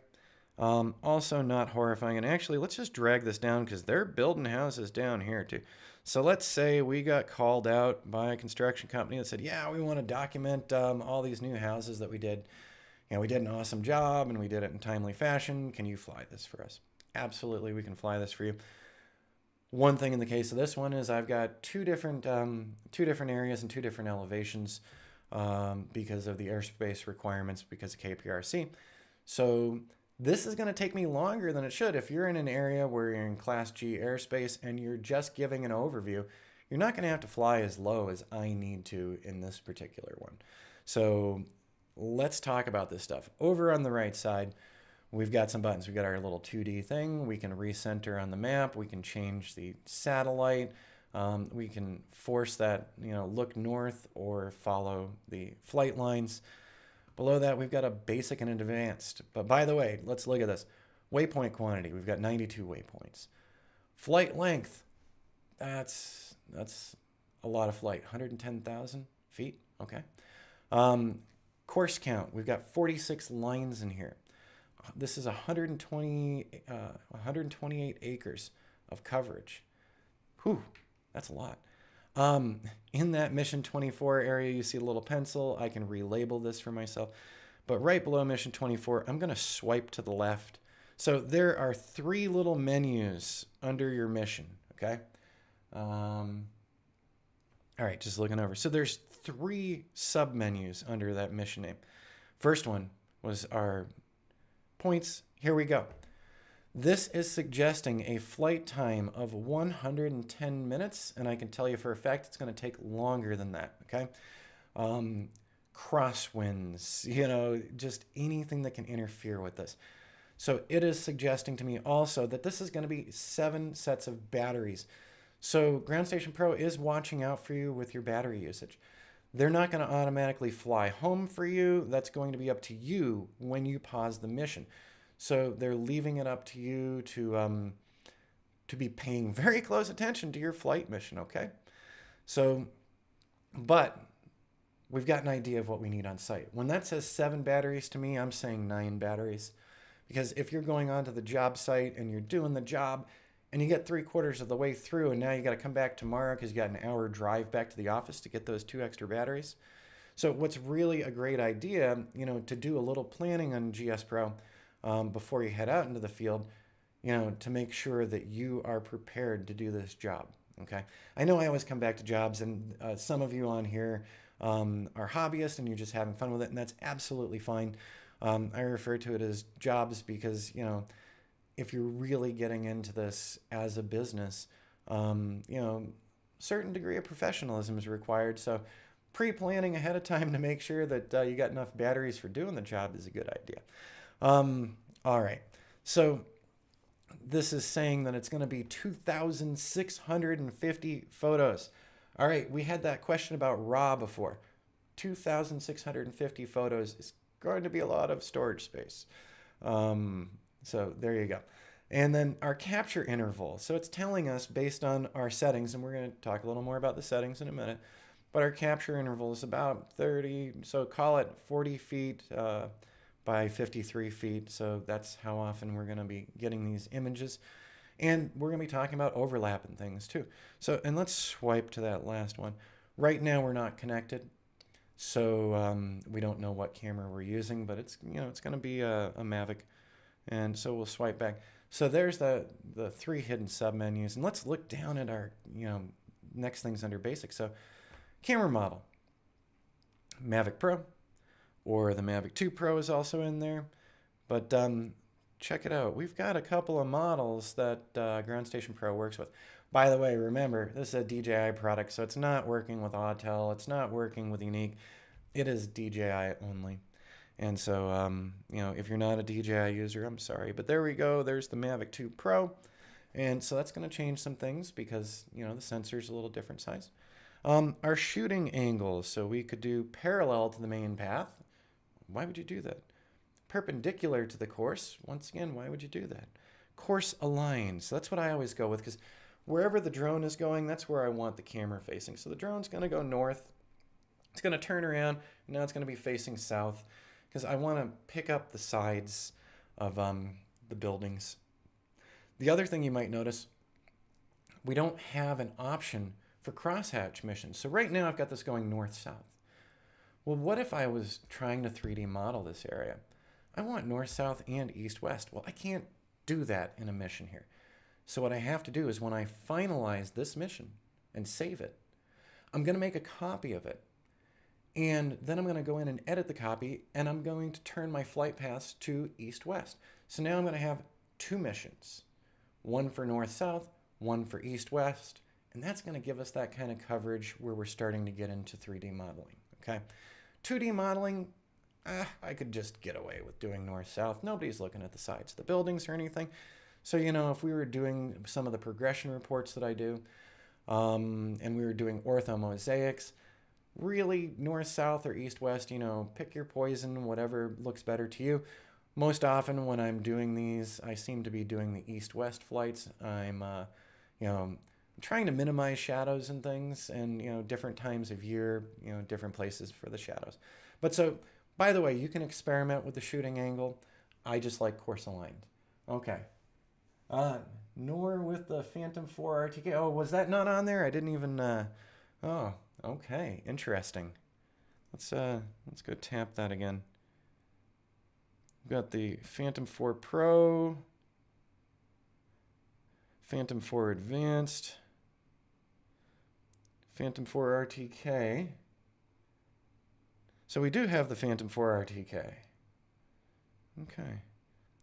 Also not horrifying. And actually, let's just drag this down because they're building houses down here too. So let's say we got called out by a construction company that said, yeah, we want to document all these new houses that we did. You know, we did an awesome job and we did it in timely fashion. Can you fly this for us? Absolutely, we can fly this for you. One thing in the case of this one is I've got two different areas and two different elevations because of the airspace requirements because of KPRC. So this is going to take me longer than it should. If you're in an area where you're in Class G airspace and you're just giving an overview, you're not going to have to fly as low as I need to in this particular one. So let's talk about this stuff. Over on the right side, we've got some buttons. We've got our little 2D thing. We can recenter on the map. We can change the satellite. We can force that, look north or follow the flight lines. Below that, we've got a basic and an advanced. But by the way, let's look at this. Waypoint quantity, we've got 92 waypoints. Flight length, that's a lot of flight, 110,000 feet, okay. Course count, we've got 46 lines in here. This is 128 acres of coverage. Whew, that's a lot. In that Mission 24 area, you see a little pencil. I can relabel this for myself. But right below Mission 24, I'm going to swipe to the left. So there are 3 little menus under your mission, okay? All right, just looking over. So there's 3 sub-menus under that mission name. First one was our points. Here we go. This is suggesting a flight time of 110 minutes, and I can tell you for a fact it's going to take longer than that, okay? Crosswinds, just anything that can interfere with this. So it is suggesting to me also that this is going to be 7 sets of batteries. So Ground Station Pro is watching out for you with your battery usage. They're not going to automatically fly home for you. That's going to be up to you when you pause the mission. So they're leaving it up to you to be paying very close attention to your flight mission, okay? So, but we've got an idea of what we need on site. When that says 7 batteries to me, I'm saying 9 batteries. Because if you're going onto the job site and you're doing the job and you get 3/4 of the way through and now you got to come back tomorrow because you got an hour drive back to the office to get those 2 extra batteries. So what's really a great idea, to do a little planning on GS Pro before you head out into the field, to make sure that you are prepared to do this job, okay? I know I always come back to jobs, and some of you on here are hobbyists and you're just having fun with it, and that's absolutely fine. I refer to it as jobs because, if you're really getting into this as a business, certain degree of professionalism is required. So pre-planning ahead of time to make sure that you got enough batteries for doing the job is a good idea. All right. So this is saying that it's going to be 2,650 photos. All right. We had that question about RAW before. 2,650 photos is going to be a lot of storage space. So there you go. And then our capture interval. So it's telling us based on our settings, and we're going to talk a little more about the settings in a minute, but our capture interval is about 30, so call it 40 feet by 53 feet. So that's how often we're going to be getting these images. And we're going to be talking about overlap and things too. So, and let's swipe to that last one. Right now we're not connected. So we don't know what camera we're using, but it's, it's going to be a Mavic. And so we'll swipe back. So there's the 3 hidden submenus. And let's look down at our, next things under basic. So camera model, Mavic Pro, or the Mavic 2 Pro is also in there. But check it out. We've got a couple of models that Ground Station Pro works with. By the way, remember, this is a DJI product, so it's not working with Autel. It's not working with Unique. It is DJI only. And so, you know, if you're not a DJI user, I'm sorry. But there we go. There's the Mavic 2 Pro. And so that's going to change some things because, you know, the sensor's a little different size. Our shooting angles. So we could do parallel to the main path. Why would you do that? Perpendicular to the course. Once again, why would you do that? Course aligned. So that's what I always go with because wherever the drone is going, that's where I want the camera facing. So the drone's going to go north. It's going to turn around. And now it's going to be facing south because I want to pick up the sides of the buildings. The other thing you might notice, we don't have an option for crosshatch missions. So right now I've got this going north-south. Well, what if I was trying to 3D model this area? I want north-south and east-west. Well, I can't do that in a mission here. So what I have to do is when I finalize this mission and save it, I'm going to make a copy of it. And then I'm going to go in and edit the copy, and I'm going to turn my flight paths to east-west. So now I'm going to have two missions. One for north-south, one for east-west, and that's going to give us that kind of coverage where we're starting to get into 3D modeling, okay? 2D modeling, I could just get away with doing north-south. Nobody's looking at the sides of the buildings or anything. So, you know, if we were doing some of the progression reports that I do, and we were doing ortho mosaics, really north-south or east-west, you know, pick your poison, whatever looks better to you. Most often when I'm doing these, I seem to be doing the east-west flights. I'm, you know, trying to minimize shadows and things and, you know, different times of year, you know, different places for the shadows. But so, by the way, you can experiment with the shooting angle. I just like course aligned. Okay. Nor with the Phantom 4 RTK. Oh, was that not on there? I didn't even, oh, okay. Interesting. Let's go tap that again. We've got the Phantom 4 Pro, Phantom 4 Advanced, Phantom 4 RTK. So we do have the Phantom 4 RTK. Okay.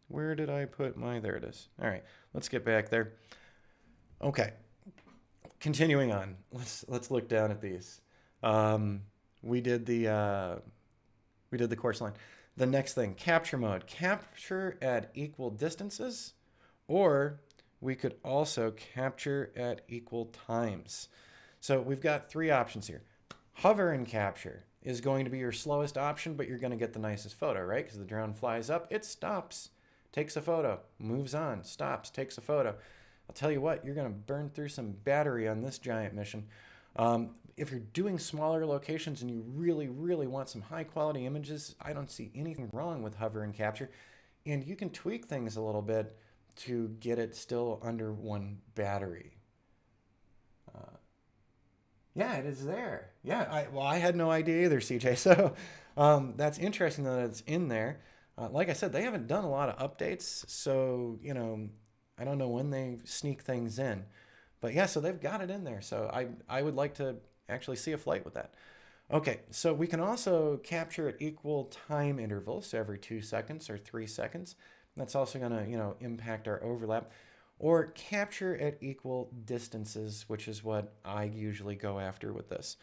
Where did I put my, there it is. All right, let's get back there. Okay. Continuing on, let's look down at these. We did the course line. The next thing, capture mode. Capture at equal distances, or we could also capture at equal times. So we've got three options here. Hover and capture is going to be your slowest option, but you're going to get the nicest photo, right? Because the drone flies up, it stops, takes a photo, moves on, stops, takes a photo. I'll tell you what, you're going to burn through some battery on this giant mission. If you're doing smaller locations and you really, really want some high quality images, I don't see anything wrong with hover and capture. And you can tweak things a little bit to get it still under one battery. Yeah, it is there. Yeah, I had no idea either, CJ. So that's interesting that it's in there. Like I said, they haven't done a lot of updates, so, you know, I don't know when they sneak things in. But yeah, so they've got it in there. So I would like to actually see a flight with that. Okay, so we can also capture at equal time intervals, so every 2 seconds or 3 seconds. That's also going to, you know, impact our overlap. Or capture at equal distances, which is what I usually go after with this.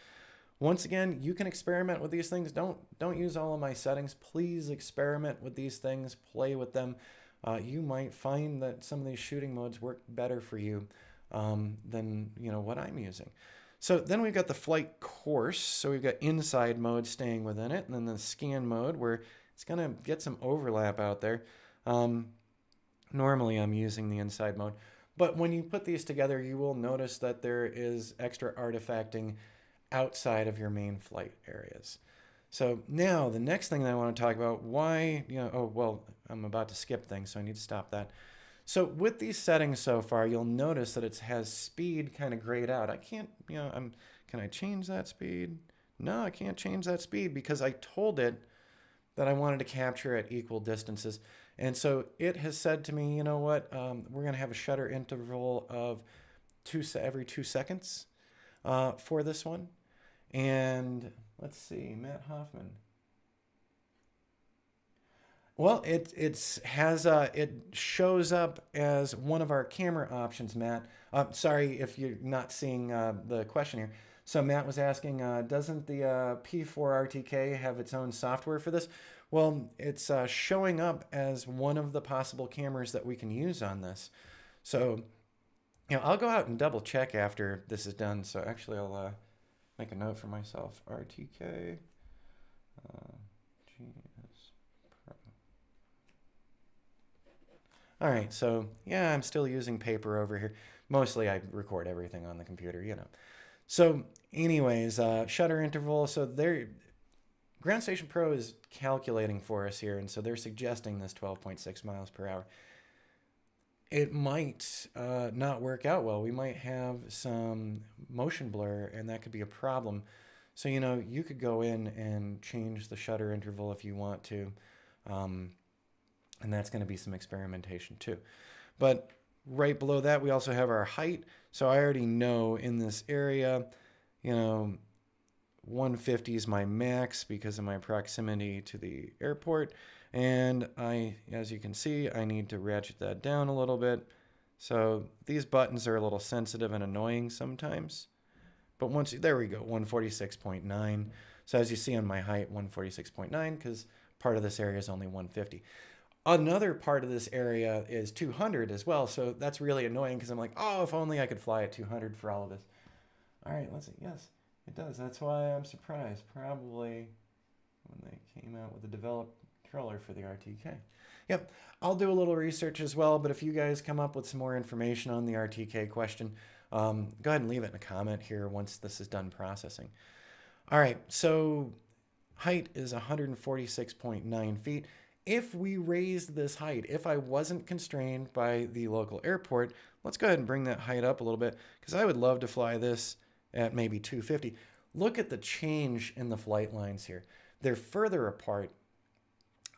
Once again, you can experiment with these things. Don't use all of my settings. Please experiment with these things. Play with them. You might find that some of these shooting modes work better for you than, you know, what I'm using. So then we've got the flight course. So we've got inside mode staying within it, and then the scan mode where it's going to get some overlap out there. Normally I'm using the inside mode, but when you put these together, you will notice that there is extra artifacting outside of your main flight areas. So now the next thing that I want to talk about, why, you know, oh, well, I'm about to skip things, so I need to stop that. So with these settings so far, you'll notice that it has speed kind of grayed out. I can't, you know, can I change that speed? No, I can't change that speed because I told it that I wanted to capture at equal distances. And so it has said to me, you know what, we're going to have a shutter interval of every 2 seconds for this one. And let's see, Matt Hoffman. Well, it shows up as one of our camera options, Matt. Sorry if you're not seeing the question here. So Matt was asking, doesn't the P4 RTK have its own software for this? Well, it's showing up as one of the possible cameras that we can use on this. So, I'll go out and double check after this is done. So actually, I'll make a note for myself. RTK. GS Pro. All right, so yeah, I'm still using paper over here. Mostly I record everything on the computer, So anyways, shutter interval. So Ground Station Pro is calculating for us here, and so they're suggesting this 12.6 miles per hour. It might not work out well. We might have some motion blur, and that could be a problem. So, you could go in and change the shutter interval if you want to. And that's going to be some experimentation too. But right below that, we also have our height. So I already know in this area, 150 is my max because of my proximity to the airport. And as you can see, I need to ratchet that down a little bit. So these buttons are a little sensitive and annoying sometimes. But there we go, 146.9. So as you see on my height, 146.9, because part of this area is only 150. Another part of this area is 200 as well. So that's really annoying because I'm like, oh, if only I could fly at 200 for all of this. All right, let's see. Yes, it does. That's why I'm surprised. Probably when they came out with the developed controller for the RTK. Yep, I'll do a little research as well. But if you guys come up with some more information on the RTK question, go ahead and leave it in a comment here once this is done processing. All right, so height is 146.9 feet. If we raised this height, if I wasn't constrained by the local airport, let's go ahead and bring that height up a little bit because I would love to fly this at maybe 250. Look at the change in the flight lines here. They're further apart.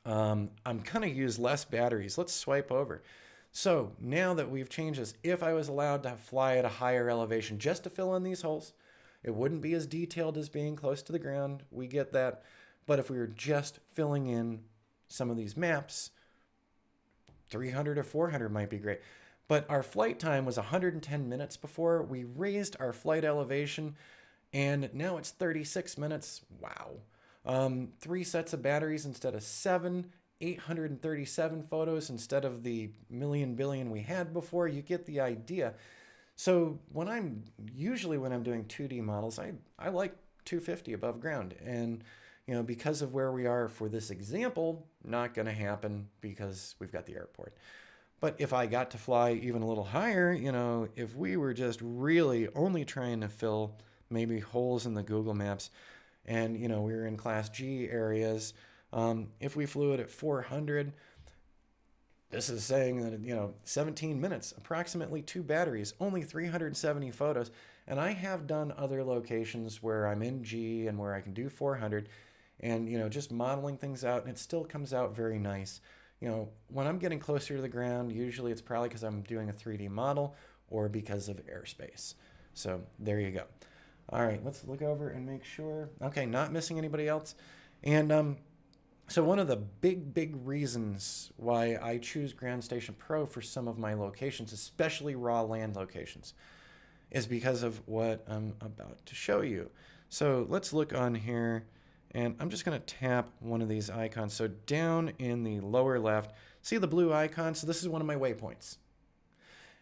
I'm going to use less batteries. Let's swipe over. So now that we've changed this, if I was allowed to fly at a higher elevation just to fill in these holes, it wouldn't be as detailed as being close to the ground. We get that. But if we were just filling in some of these maps, 300 or 400 might be great. But our flight time was 110 minutes before. We raised our flight elevation, and now it's 36 minutes. Wow. 3 sets of batteries instead of 7, 837 photos instead of the million billion we had before. You get the idea. So when I'm doing 2D models, I like 250 above ground. And because of where we are for this example, not going to happen because we've got the airport. But if I got to fly even a little higher, if we were just really only trying to fill maybe holes in the Google Maps and, we were in Class G areas, if we flew it at 400, this is saying that, 17 minutes, approximately 2 batteries, only 370 photos. And I have done other locations where I'm in G and where I can do 400 and, just modeling things out, and it still comes out very nice. When I'm getting closer to the ground, usually it's probably because I'm doing a 3D model or because of airspace. So there you go. All right, let's look over and make sure. Okay, not missing anybody else. And so one of the big reasons why I choose Ground Station Pro for some of my locations, especially raw land locations, is because of what I'm about to show you. So let's look on here, and I'm just going to tap one of these icons. So down in the lower left, see the blue icon? So this is one of my waypoints.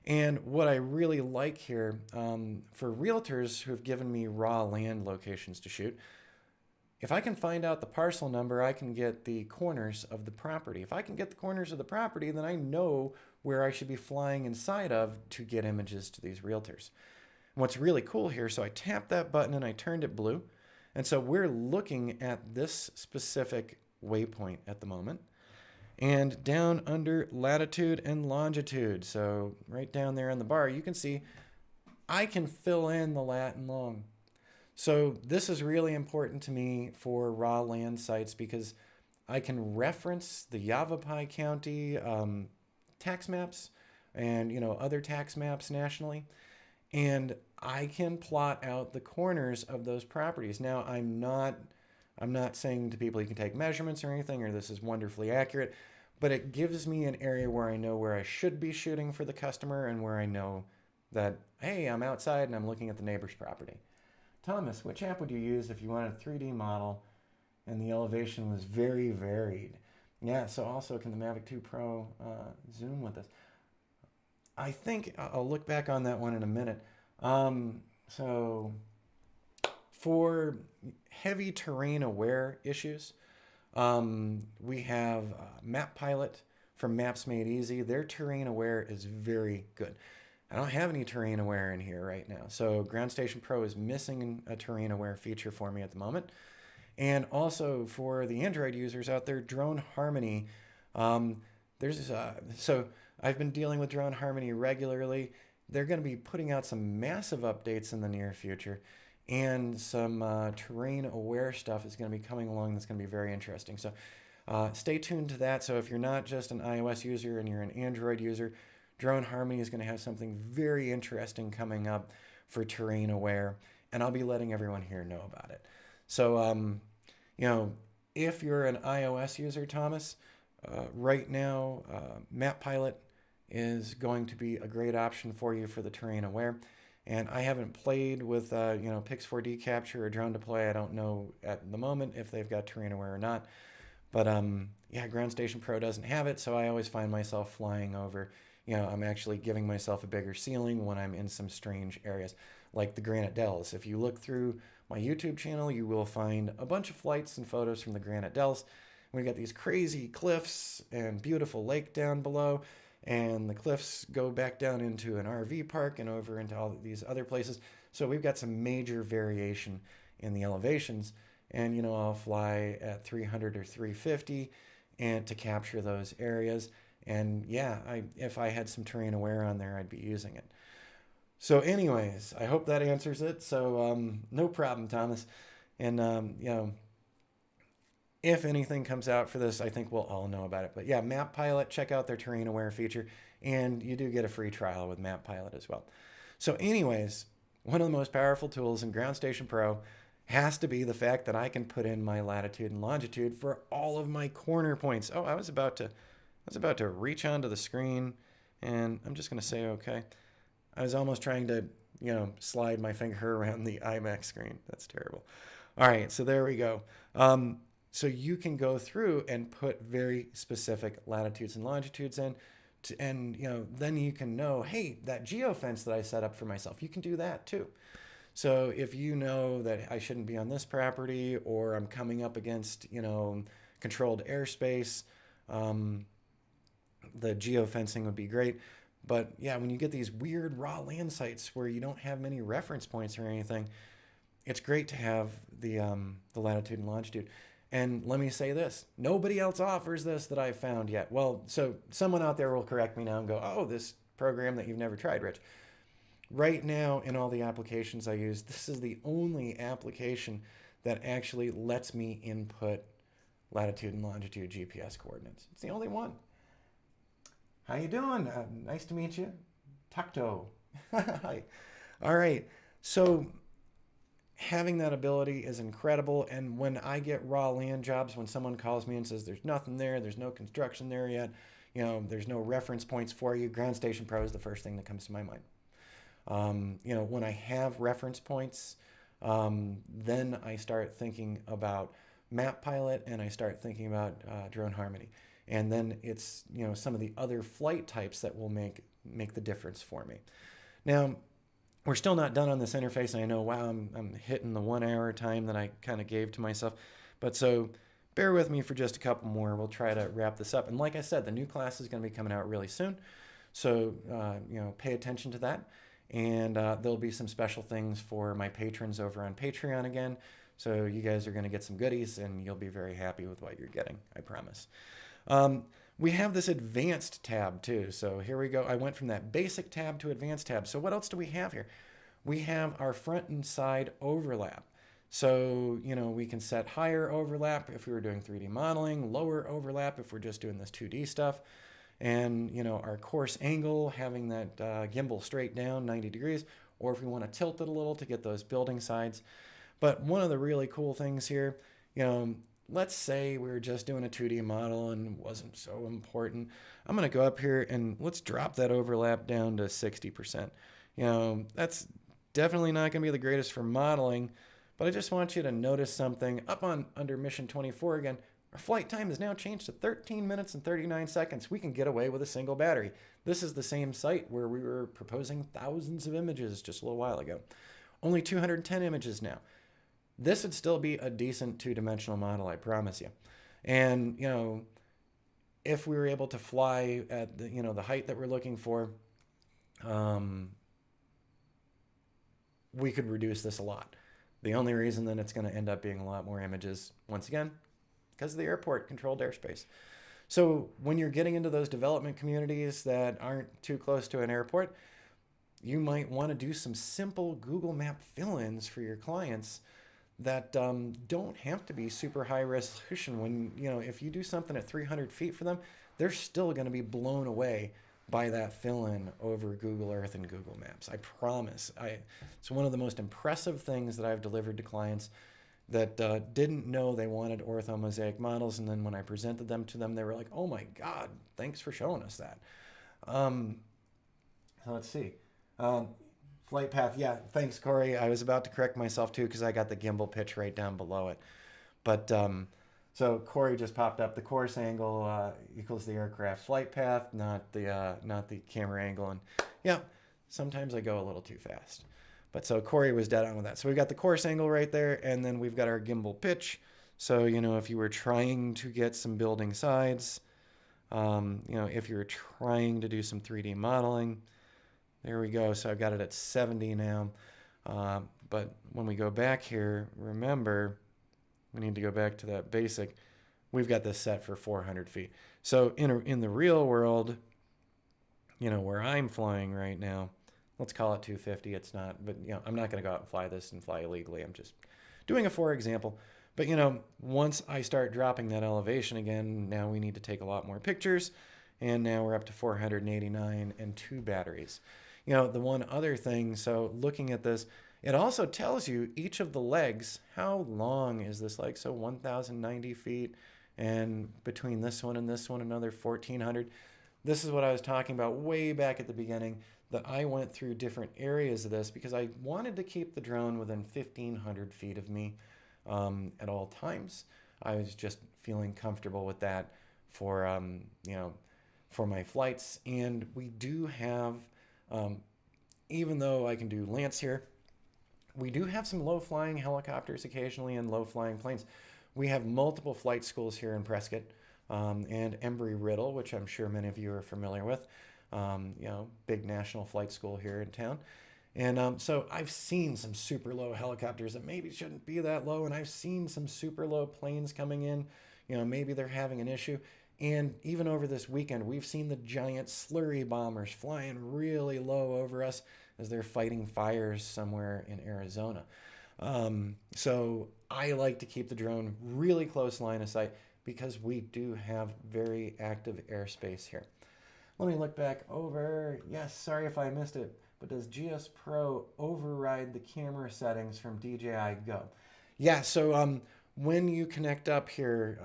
And what I really like here, for realtors who have given me raw land locations to shoot, if I can find out the parcel number, I can get the corners of the property. If I can get the corners of the property, then I know where I should be flying inside of to get images to these realtors. And what's really cool here, so I tapped that button and I turned it blue. And so we're looking at this specific waypoint at the moment. And down under latitude and longitude, so right down there on the bar, you can see I can fill in the lat and long. So this is really important to me for raw land sites because I can reference the Yavapai County tax maps and other tax maps nationally, and I can plot out the corners of those properties. Now I'm not I'm not saying to people you can take measurements or anything, or this is wonderfully accurate, but it gives me an area where I know where I should be shooting for the customer and where I know that, hey, I'm outside and I'm looking at the neighbor's property. Thomas, which app would you use if you wanted a 3D model and the elevation was very varied? Yeah, so also can the Mavic 2 Pro zoom with this? I think I'll look back on that one in a minute. So for heavy terrain aware issues, we have Map Pilot from Maps Made Easy. Their terrain aware is very good. I don't have any terrain aware in here right now. So Ground Station Pro is missing a terrain aware feature for me at the moment. And also for the Android users out there, Drone Harmony. So I've been dealing with Drone Harmony regularly. They're going to be putting out some massive updates in the near future, and some terrain aware stuff is going to be coming along that's going to be very interesting. So stay tuned to that. So if you're not just an iOS user and you're an Android user, Drone Harmony is going to have something very interesting coming up for terrain aware, and I'll be letting everyone here know about it. So, you know, if you're an iOS user, Thomas, right now, Map Pilot is going to be a great option for you for the terrain aware. And I haven't played with, you know, Pix4D capture or drone deploy. I don't know at the moment if they've got terrain aware or not. But yeah, Ground Station Pro doesn't have it, so I always find myself flying over. You know, I'm actually giving myself a bigger ceiling when I'm in some strange areas, like the Granite Dells. If you look through my YouTube channel, you will find a bunch of flights and photos from the Granite Dells. We've got these crazy cliffs and beautiful lake down below, and the cliffs go back down into an RV park and over into all these other places. So we've got some major variation in the elevations, and you know, I'll fly at 300 or 350 and to capture those areas. And yeah, if I had some terrain aware on there, I'd be using it. So anyways, I hope that answers it. So no problem, Thomas. And you know, if anything comes out for this, I think we'll all know about it. But yeah, Map Pilot, check out their terrain aware feature, and you do get a free trial with Map Pilot as well. So anyways, one of the most powerful tools in Ground Station Pro has to be the fact that I can put in my latitude and longitude for all of my corner points. Oh, I was about to reach onto the screen, and I'm just going to say okay. I was almost trying to, you know, slide my finger around the iMac screen. That's terrible. All right, so there we go. So you can go through and put very specific latitudes and longitudes in, and you know, then you can know, hey, that geofence that I set up for myself, you can do that too. So if you know that I shouldn't be on this property, or I'm coming up against, you know, controlled airspace, the geofencing would be great. But yeah, when you get these weird raw land sites where you don't have many reference points or anything, it's great to have the latitude and longitude. And let me say this, nobody else offers this that I've found yet. Well, so someone out there will correct me now and go, oh, this program that you've never tried, Rich. Right now, in all the applications I use, this is the only application that actually lets me input latitude and longitude GPS coordinates. It's the only one. How you doing? Nice to meet you. Takto. Hi. All right. So having that ability is incredible. And when I get raw land jobs, when someone calls me and says there's nothing there, there's no construction there yet, you know, there's no reference points for you, Ground Station Pro is the first thing that comes to my mind. You know, when I have reference points, then I start thinking about Map Pilot, and I start thinking about Drone Harmony. And then it's, you know, some of the other flight types that will make the difference for me. Now, we're still not done on this interface. I know, wow, I'm hitting the 1 hour time that I kind of gave to myself. But so bear with me for just a couple more. We'll try to wrap this up. And like I said, the new class is going to be coming out really soon. So, you know, pay attention to that. And there'll be some special things for my patrons over on Patreon again. So you guys are going to get some goodies, and you'll be very happy with what you're getting, I promise. We have this advanced tab too. So here we go. I went from that basic tab to advanced tab. So what else do we have here? We have our front and side overlap. So, you know, we can set higher overlap if we were doing 3D modeling, lower overlap if we're just doing this 2D stuff. And, you know, our course angle, having that gimbal straight down 90 degrees, or if we want to tilt it a little to get those building sides. But one of the really cool things here let's say we were just doing a 2D model and wasn't so important. I'm going to go up here and let's drop that overlap down to 60%. That's definitely not going to be the greatest for modeling, but I just want you to notice something. Up on under mission 24 again, our flight time has now changed to 13 minutes and 39 seconds. We can get away with a single battery. This is the same site where we were proposing thousands of images just a little while ago. Only 210 images now. This would still be a decent two-dimensional model, I promise you. And, if we were able to fly at the height that we're looking for, we could reduce this a lot. The only reason that it's going to end up being a lot more images, once again, because of the airport controlled airspace. So when you're getting into those development communities that aren't too close to an airport, you might want to do some simple Google Map fill-ins for your clients that don't have to be super high resolution. When, if you do something at 300 feet for them, they're still going to be blown away by that fill-in over Google Earth and Google Maps. I promise. It's one of the most impressive things that I've delivered to clients that didn't know they wanted orthomosaic models, and then when I presented them to them, they were like, oh my God, thanks for showing us that. Let's see. Flight path, yeah, thanks, Corey. I was about to correct myself too because I got the gimbal pitch right down below it. But so Corey just popped up. The course angle equals the aircraft flight path, not the camera angle. And yeah, sometimes I go a little too fast. But so Corey was dead on with that. So we've got the course angle right there, and then we've got our gimbal pitch. So if you were trying to get some building sides, if you're trying to do some 3D modeling. There we go. So I've got it at 70 now. But when we go back here, remember, we need to go back to that basic. We've got this set for 400 feet. So in the real world, where I'm flying right now, let's call it 250. It's not, but I'm not going to go out and fly this and fly illegally. I'm just doing a for example. But once I start dropping that elevation again, now we need to take a lot more pictures. And now we're up to 489 and 2 batteries. The one other thing, so looking at this, it also tells you each of the legs, how long is this leg? So 1,090 feet, and between this one and this one, another 1,400. This is what I was talking about way back at the beginning, that I went through different areas of this because I wanted to keep the drone within 1,500 feet of me at all times. I was just feeling comfortable with that for, for my flights. And we do have, even though I can do Lance here, we do have some low-flying helicopters occasionally and low-flying planes. We have multiple flight schools here in Prescott, and Embry-Riddle, which I'm sure many of you are familiar with, big national flight school here in town. And so I've seen some super low helicopters that maybe shouldn't be that low, and I've seen some super low planes coming in. Maybe they're having an issue. And even over this weekend, we've seen the giant slurry bombers flying really low over us as they're fighting fires somewhere in Arizona. So I like to keep the drone really close line of sight because we do have very active airspace here. Let me look back over. Yes, sorry if I missed it, but does GS Pro override the camera settings from DJI Go? Yeah, so when you connect up here,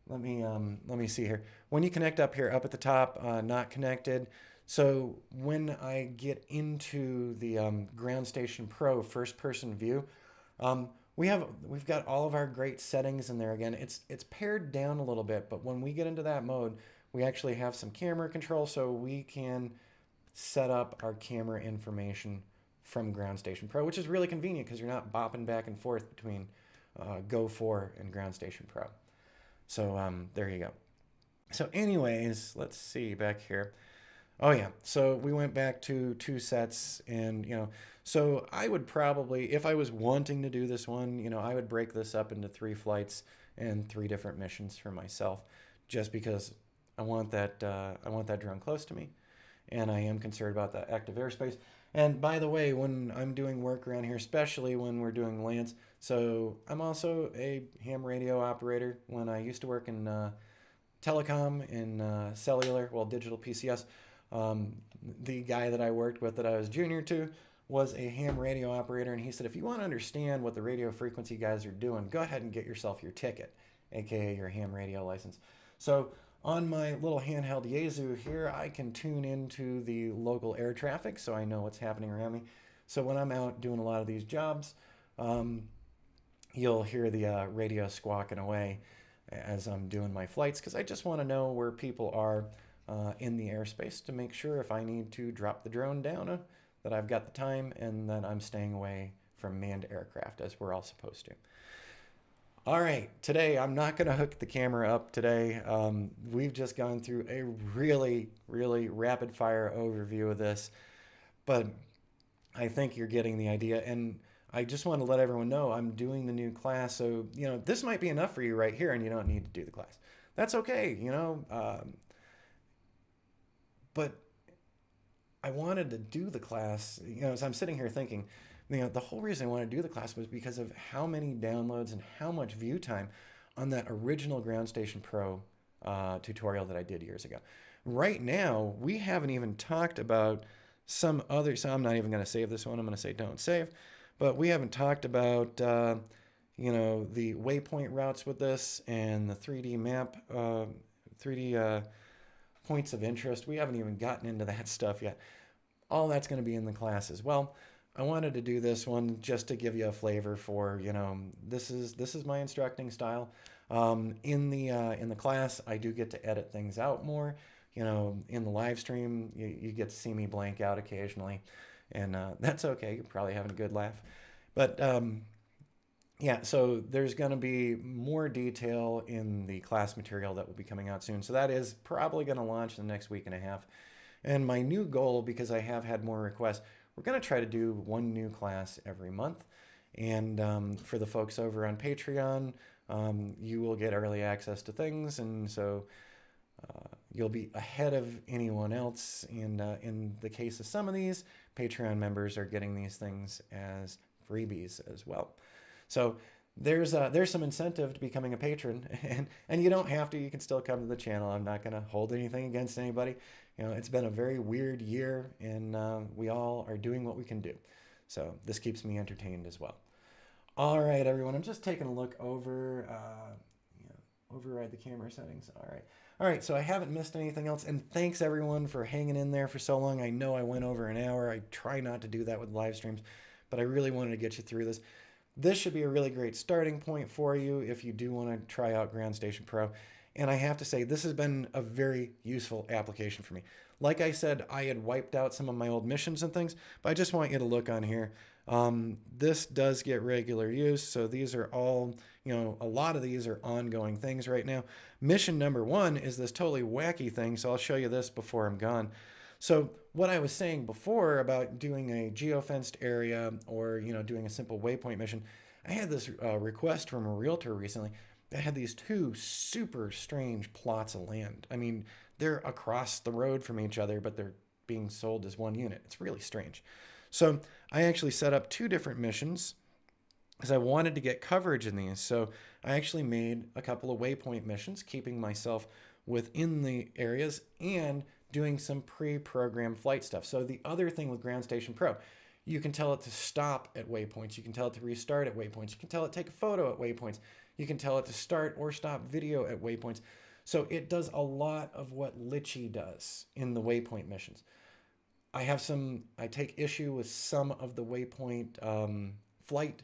let me see here. When you connect up here, up at the top, not connected. So when I get into the Ground Station Pro first-person view, we've got all of our great settings in there. Again, it's pared down a little bit, but when we get into that mode, we actually have some camera control, so we can set up our camera information from Ground Station Pro, which is really convenient because you're not bopping back and forth between Go 4 and Ground Station Pro. So there you go. So anyways, let's see back here. Oh yeah, so we went back to 2 sets, and so I would probably, if I was wanting to do this one, I would break this up into 3 flights and 3 different missions for myself, just because I want that drone close to me, and I am concerned about that active airspace. And by the way, when I'm doing work around here, especially when we're doing lands, so I'm also a ham radio operator. When I used to work in telecom, in cellular, well, digital PCS, the guy that I worked with that I was junior to was a ham radio operator, and he said, if you want to understand what the radio frequency guys are doing, go ahead and get yourself your ticket, aka your ham radio license. So on my little handheld Yaesu here, I can tune into the local air traffic so I know what's happening around me. So when I'm out doing a lot of these jobs, you'll hear the radio squawking away as I'm doing my flights, because I just want to know where people are in the airspace to make sure if I need to drop the drone down that I've got the time and that I'm staying away from manned aircraft as we're all supposed to. All right, today I'm not going to hook the camera up today. We've just gone through a really, really rapid fire overview of this, but I think you're getting the idea. And I just want to let everyone know I'm doing the new class. So, this might be enough for you right here and you don't need to do the class. That's okay, but I wanted to do the class, as I'm sitting here thinking, the whole reason I wanted to do the class was because of how many downloads and how much view time on that original Ground Station Pro tutorial that I did years ago. Right now, we haven't even talked about some other, so I'm not even going to save this one. I'm going to say don't save. But we haven't talked about, the waypoint routes with this and the 3D map, 3D points of interest. We haven't even gotten into that stuff yet. All that's going to be in the class as well. I wanted to do this one just to give you a flavor for, this is my instructing style. In the class, I do get to edit things out more. In the live stream, you get to see me blank out occasionally. And that's okay. You're probably having a good laugh. But yeah, so there's going to be more detail in the class material that will be coming out soon. So that is probably going to launch in the next week and a half. And my new goal, because I have had more requests, we're going to try to do one new class every month. And for the folks over on Patreon, you will get early access to things. And so you'll be ahead of anyone else. And in the case of some of these, Patreon members are getting these things as freebies as well. So there's some incentive to becoming a patron, and you don't have to. You can still come to the channel. I'm not going to hold anything against anybody. It's been a very weird year, and we all are doing what we can do. So this keeps me entertained as well. All right, everyone. I'm just taking a look over. Override the camera settings. All right, so I haven't missed anything else, and thanks everyone for hanging in there for so long. I know I went over an hour. I try not to do that with live streams, but I really wanted to get you through this. This should be a really great starting point for you if you do want to try out Ground Station Pro. And I have to say, this has been a very useful application for me. Like I said, I had wiped out some of my old missions and things, but I just want you to look on here. This does get regular use, so these are all, a lot of these are ongoing things right now. Mission number 1 is this totally wacky thing, so I'll show you this before I'm gone. So what I was saying before about doing a geofenced area or, doing a simple waypoint mission, I had this request from a realtor recently that had these 2 super strange plots of land. I mean, they're across the road from each other, but they're being sold as one unit. It's really strange. So I actually set up 2 different missions because I wanted to get coverage in these. So I actually made a couple of waypoint missions, keeping myself within the areas and doing some pre-programmed flight stuff. So the other thing with Ground Station Pro, you can tell it to stop at waypoints. You can tell it to restart at waypoints. You can tell it to take a photo at waypoints. You can tell it to start or stop video at waypoints. So it does a lot of what Litchi does in the waypoint missions. I take issue with some of the waypoint flight.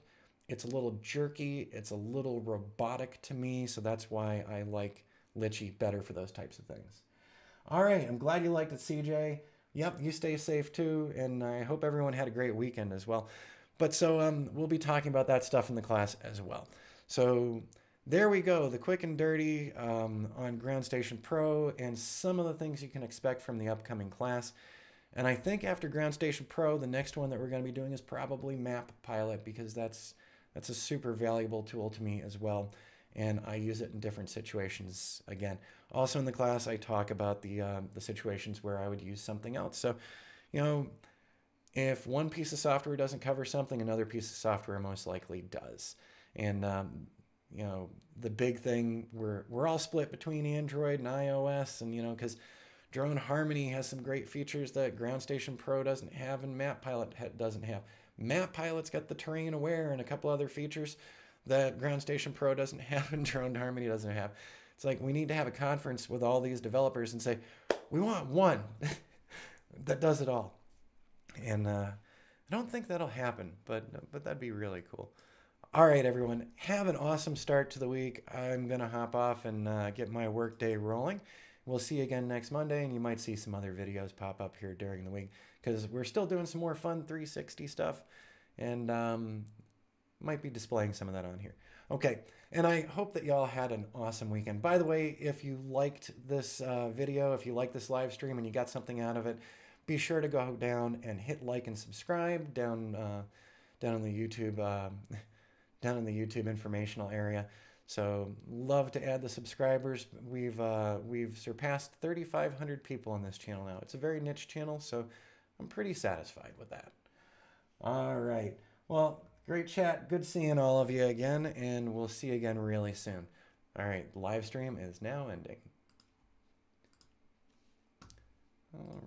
It's a little jerky. It's a little robotic to me. So that's why I like Litchi better for those types of things. All right, I'm glad you liked it, CJ. Yep, you stay safe too, and I hope everyone had a great weekend as well. But so we'll be talking about that stuff in the class as well. So there we go, the quick and dirty on Ground Station Pro and some of the things you can expect from the upcoming class. And I think after Ground Station Pro, the next one that we're going to be doing is probably Map Pilot, because that's a super valuable tool to me as well. And I use it in different situations again. Also in the class, I talk about the situations where I would use something else. So, if one piece of software doesn't cover something, another piece of software most likely does. And, the big thing, we're all split between Android and iOS, and, because Drone Harmony has some great features that Ground Station Pro doesn't have and Map Pilot doesn't have. Map Pilot's got the terrain aware and a couple other features that Ground Station Pro doesn't have and Drone Harmony doesn't have. It's like we need to have a conference with all these developers and say, we want one that does it all. And I don't think that'll happen, but that'd be really cool. All right, everyone, have an awesome start to the week. I'm going to hop off and get my work day rolling. We'll see you again next Monday, and you might see some other videos pop up here during the week because we're still doing some more fun 360 stuff, and might be displaying some of that on here. Okay, and I hope that y'all had an awesome weekend. By the way, if you liked this video, if you liked this live stream and you got something out of it, be sure to go down and hit like and subscribe down in the YouTube down in the YouTube informational area. So love to add the subscribers. We've surpassed 3,500 people on this channel now. It's a very niche channel, so I'm pretty satisfied with that. All right. Well, great chat. Good seeing all of you again, and we'll see you again really soon. All right, live stream is now ending. All right.